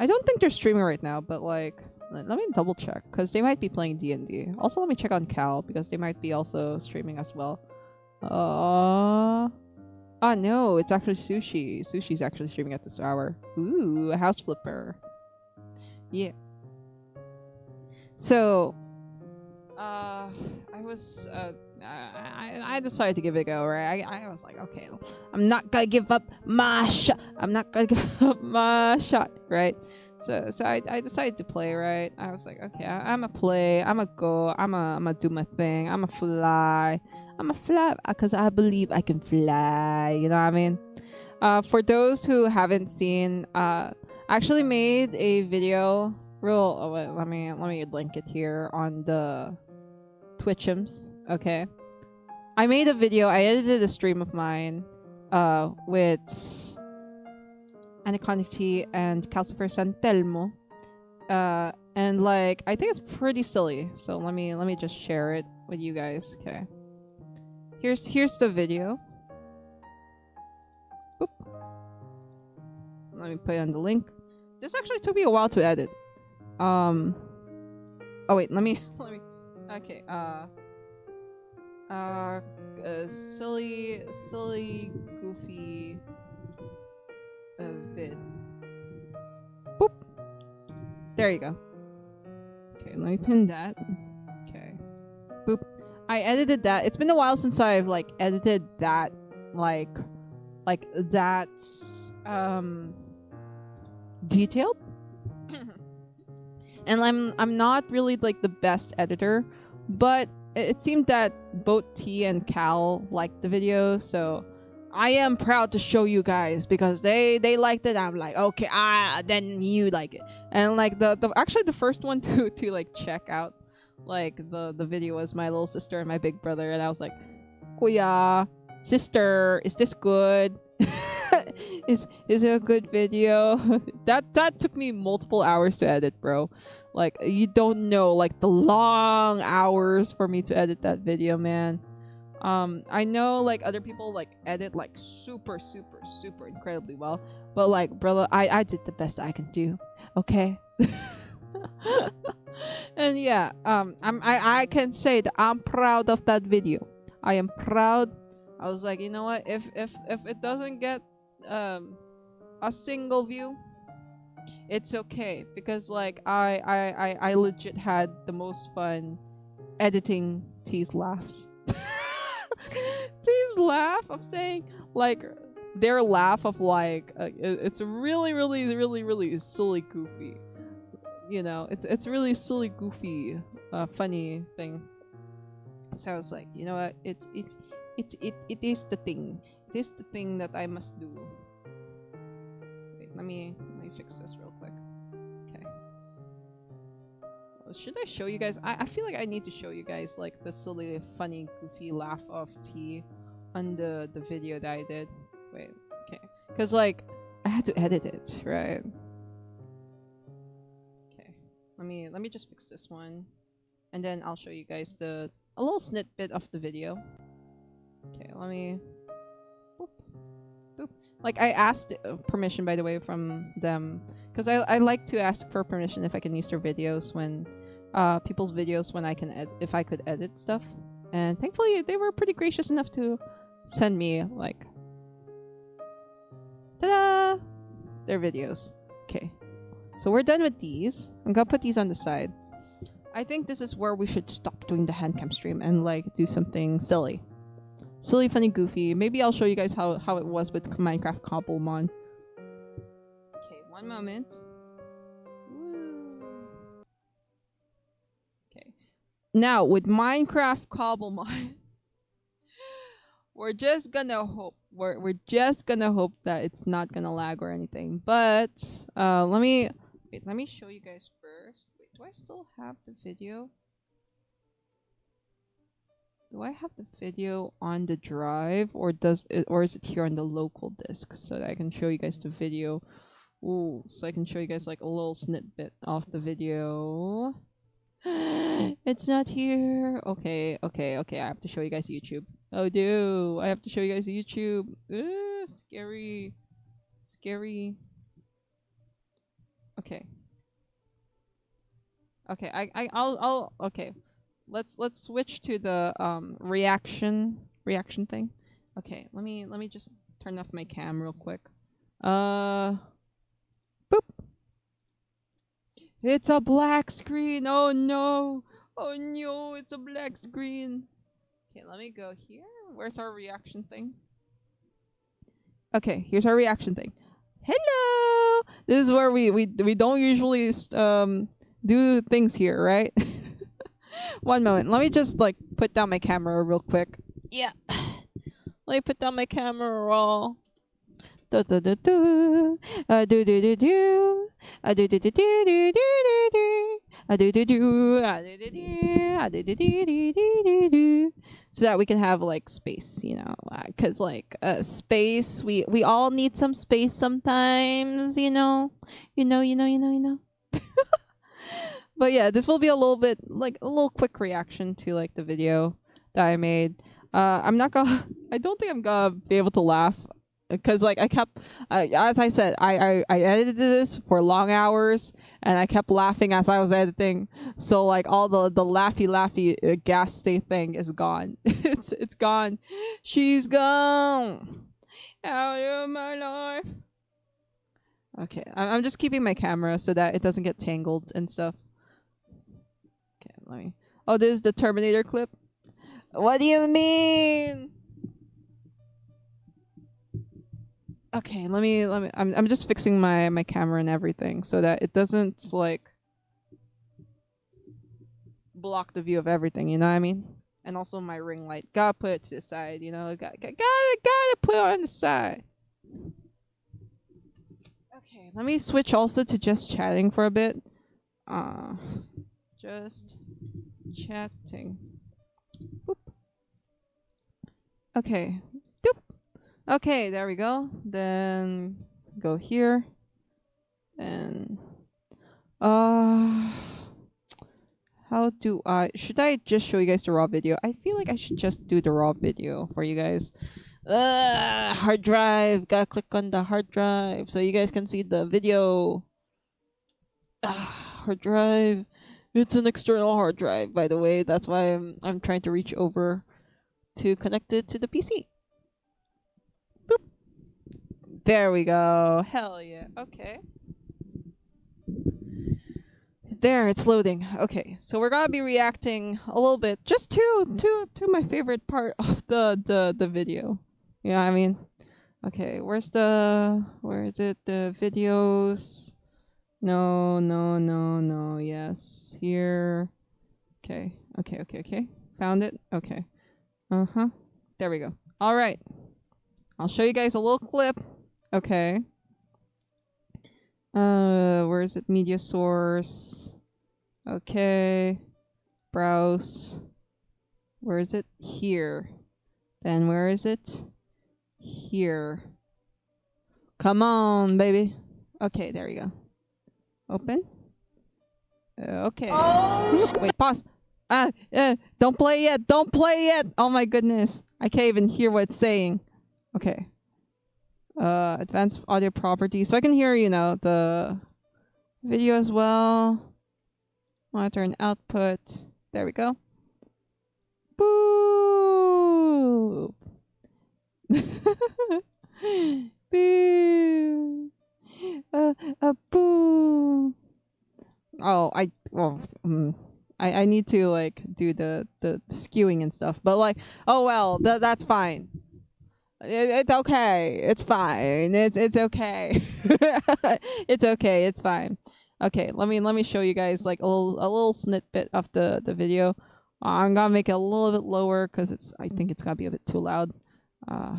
I don't think they're streaming right now, but like, let me double check, because they might be playing D&D. Also, let me check on Cal, because they might be also streaming as well. Oh no, it's actually Sushi. Sushi's actually streaming at this hour. Ooh, a house flipper. Yeah. So, I decided to give it a go, right? I was like, okay, I'm not gonna give up my shot. Right? So I decided to play, right? I was like, okay, I'm gonna play. I'm gonna go. I'm gonna do my thing. I'm gonna fly. Because I believe I can fly. You know what I mean? For those who haven't seen, I actually made a video. Let me link it here on the Twitchums. Okay, I made a video. I edited a stream of mine, with Aniconic T and Calcifer Santelmo, and like, I think it's pretty silly. So let me just share it with you guys. Okay, here's the video. Oop. Let me put it on the link. This actually took me a while to edit. Oh wait, let me okay, silly goofy vid. Boop. There you go. Okay, let me pin that. Okay. Boop. I edited that. It's been a while since I've like edited that, like that detailed. And I'm not really like the best editor, but it seemed that both T and Cal liked the video, so I am proud to show you guys, because they liked it. I'm like, okay, then you like it. And like the actually the first one to like check out like the video was my little sister and my big brother, and I was like, Kuya, sister, is this good? Is it a good video? that took me multiple hours to edit, bro. Like, you don't know like the long hours for me to edit that video, man. I know like other people like edit like super incredibly well, but like, brother, I did the best I can do. Okay. And yeah, I can say that I'm proud of that video. I am proud. I was like, you know what? If it doesn't get um a single view, it's okay because like I legit had the most fun editing T's laughs. T's laugh of saying like their laugh of like it's really silly goofy. You know, it's really silly goofy funny thing. So I was like, you know what? It is the thing. It is the thing that I must do. Wait, let me fix this real quick. Okay. Well, should I show you guys? I feel like I need to show you guys like the silly, funny, goofy laugh of T on the video that I did. Wait, okay. Cause like I had to edit it, right? Okay. Let me just fix this one, and then I'll show you guys a little snippet of the video. Okay, let me. Boop, boop. Like I asked permission, by the way, from them, because I like to ask for permission if I can use their videos when people's videos when I can if I could edit stuff, and thankfully they were pretty gracious enough to send me like ta-da their videos. Okay, so we're done with these. I'm gonna put these on the side. I think this is where we should stop doing the handcam stream and like do something silly. Silly, funny, goofy. Maybe I'll show you guys how it was with Minecraft Cobblemon. Okay, one moment. Woo. Okay. Now, with Minecraft Cobblemon, we're just gonna hope. We're just gonna hope that it's not gonna lag or anything. But let me show you guys first. Wait, do I still have the video? Do I have the video on the drive, or is it here on the local disk so that I can show you guys the video? Ooh, so I can show you guys like a little snippet of the video. It's not here. Okay. I have to show you guys YouTube. Oh no, I have to show you guys YouTube. Scary. Okay. Okay, I'll okay. Let's switch to the reaction thing. Okay, let me just turn off my cam real quick. Boop. It's a black screen. Oh no. Oh no, it's a black screen. Okay, let me go here. Where's our reaction thing? Okay, here's our reaction thing. Hello. This is where we don't usually do things here, right? One moment. Let me just like put down my camera real quick. Yeah. Let me put down my camera roll. Do do do do. Do do do do. Do do do do do do do do. Do do do. Do do do do. So that we can have like space, you know, because like space, we all need some space sometimes, you know. But yeah, this will be a little bit like a little quick reaction to like the video that I made. I'm not gonna. I don't think I'm gonna be able to laugh because like I kept, as I said, I edited this for long hours and I kept laughing as I was editing. So like all the laughy gas state thing is gone. it's gone. She's gone out of my life. Okay, I'm just keeping my camera so that it doesn't get tangled and stuff. Okay, let me. Oh, this is the Terminator clip. What do you mean? Okay, let me. I'm just fixing my camera and everything so that it doesn't like block the view of everything. You know what I mean? And also my ring light. Gotta put it to the side. You know, gotta put it on the side. Okay, let me switch also to just chatting for a bit. Just chatting. Boop. Okay. Doop. Okay, there we go. Then go here. And how do should I just show you guys the raw video? I feel like I should just do the raw video for you guys. Hard drive. Gotta click on the hard drive so you guys can see the video. Hard drive. It's an external hard drive, by the way. That's why I'm trying to reach over to connect it to the PC. Boop. There we go. Hell yeah. Okay. There, it's loading. Okay, so we're gonna be reacting a little bit, just to my favorite part of the video. You know what I mean? Okay, where is it? The videos? No. Yes, here. Okay. Found it. Okay. There we go. All right. I'll show you guys a little clip. Okay. Where is it? Media source. Okay. Browse. Where is it? Here. Then where is it? Here. Come on, baby. Okay, there you go. Open. Okay. Oh. Wait, pause. Don't play yet. Don't play yet. Oh my goodness. I can't even hear what it's saying. Okay. Advanced audio properties. So I can hear, the video as well. Monitor and output. There we go. Boo. Boo. Boo. Oh, I need to like do the skewing and stuff, but like, oh well, that's fine. It's okay. It's fine. It's okay. It's okay. It's fine. Okay, let me show you guys like a little snippet of the video. I'm gonna make it a little bit lower because I think it's gonna be a bit too loud.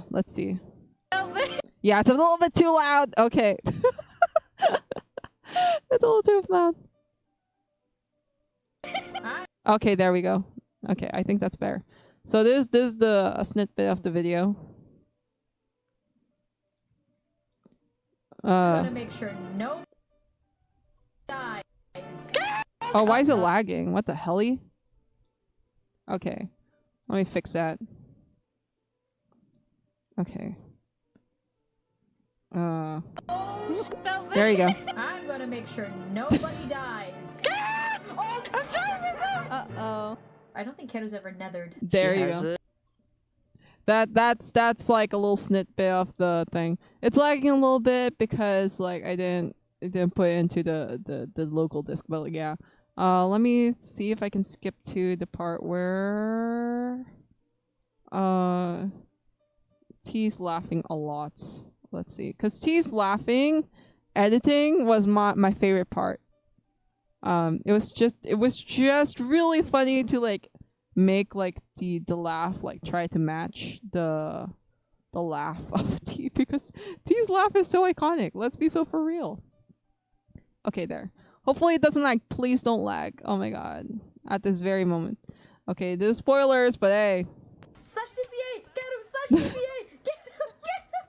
Let's see. Yeah, it's a little bit too loud. Okay. It's a little too loud. Okay, there we go. Okay, I think that's better. So this is a snippet of the video. Gotta make sure no dies. Oh, why is it lagging? What the helly? Okay, let me fix that. Okay. There you go. I'm gonna make sure nobody dies. Oh, I'm trying to this. Uh-oh. I don't think Keto's ever nethered. There you go. That's like a little snippet of the thing. It's lagging a little bit because like I didn't put it into the local disk, but like, yeah. Let me see if I can skip to the part where T's laughing a lot. Let's see, cause T's laughing, editing was my favorite part. It was just really funny to like make like the laugh like try to match the laugh of T, because T's laugh is so iconic. Let's be so for real. Okay, there. Hopefully it doesn't lag. Please don't lag. Oh my god. At this very moment. Okay, there's spoilers, but hey. Slash TPA! Get him! Slash TPA! Get him! Get him!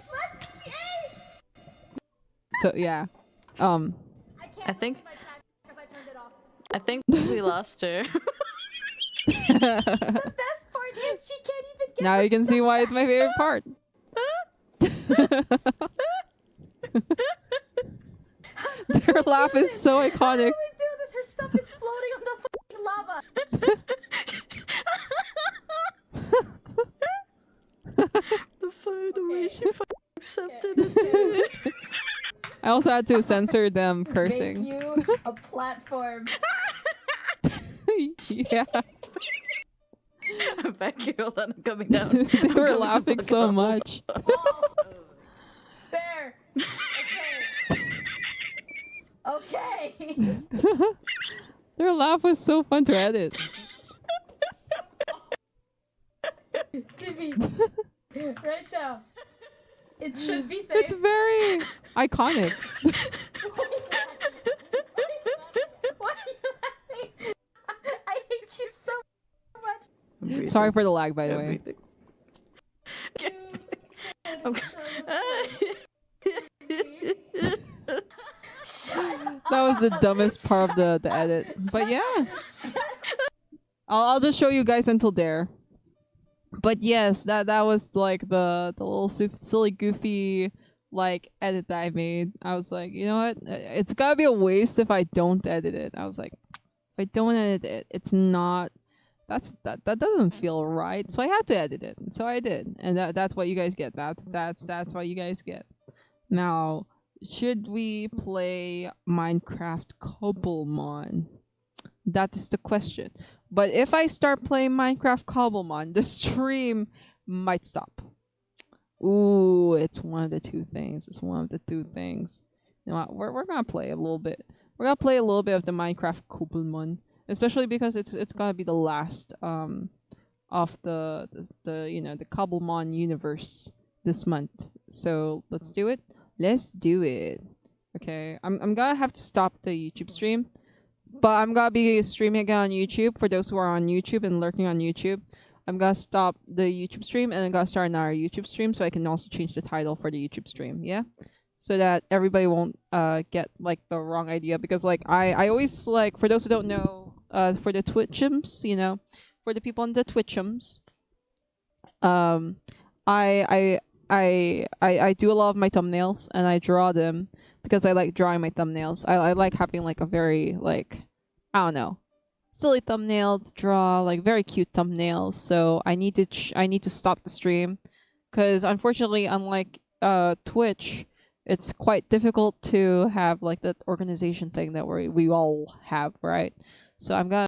Slash TPA! So yeah. I think my chat because I turned it off. I think we lost her. The best part is she can't even get Now you can see why it's my favorite part. Their laugh is so iconic. How do we do this? Her stuff is floating on the fucking lava. The way she accepted it, dude. I also had to censor them cursing. Make you a platform. Yeah. I'm back here. Hold on, I'm coming down. They were laughing so much. Oh. There. Okay. Okay. Their laugh was so fun to edit. Timmy. Right now. It should be safe. It's very iconic. Why are you laughing? I hate you so much. Sorry for the lag, by the way. That was the dumbest part of the edit. But yeah. I'll just show you guys until there. But yes, that was like the little silly goofy like edit that I made. I was like, you know what? It's gotta be a waste if I don't edit it. I was like, if I don't edit it, it's not. That doesn't feel right. So I had to edit it. So I did, and that's what you guys get. That's what you guys get. Now, should we play Minecraft Cobblemon? That is the question. But if I start playing Minecraft Cobblemon, the stream might stop. Ooh, it's one of the two things. It's one of the two things. You know what? We're gonna play a little bit. We're gonna play a little bit of the Minecraft Cobblemon, especially because it's gonna be the last of the you know the Cobblemon universe this month. So let's do it. Let's do it. Okay, I'm gonna have to stop the YouTube stream, but I'm gonna be streaming again on YouTube for those who are on YouTube and lurking on YouTube. I'm gonna stop the YouTube stream and I'm gonna start another YouTube stream so I can also change the title for the YouTube stream. Yeah, so that everybody won't get like the wrong idea, because like I always like, for those who don't know, for the Twitchums, you know, for the people on the Twitchums, um I do a lot of my thumbnails and I draw them because I like drawing my thumbnails. I like having like a very like, I don't know, silly thumbnail to draw, like very cute thumbnails. So I need to stop the stream because unfortunately, unlike Twitch, it's quite difficult to have like that organization thing that we all have, right? So I'm gonna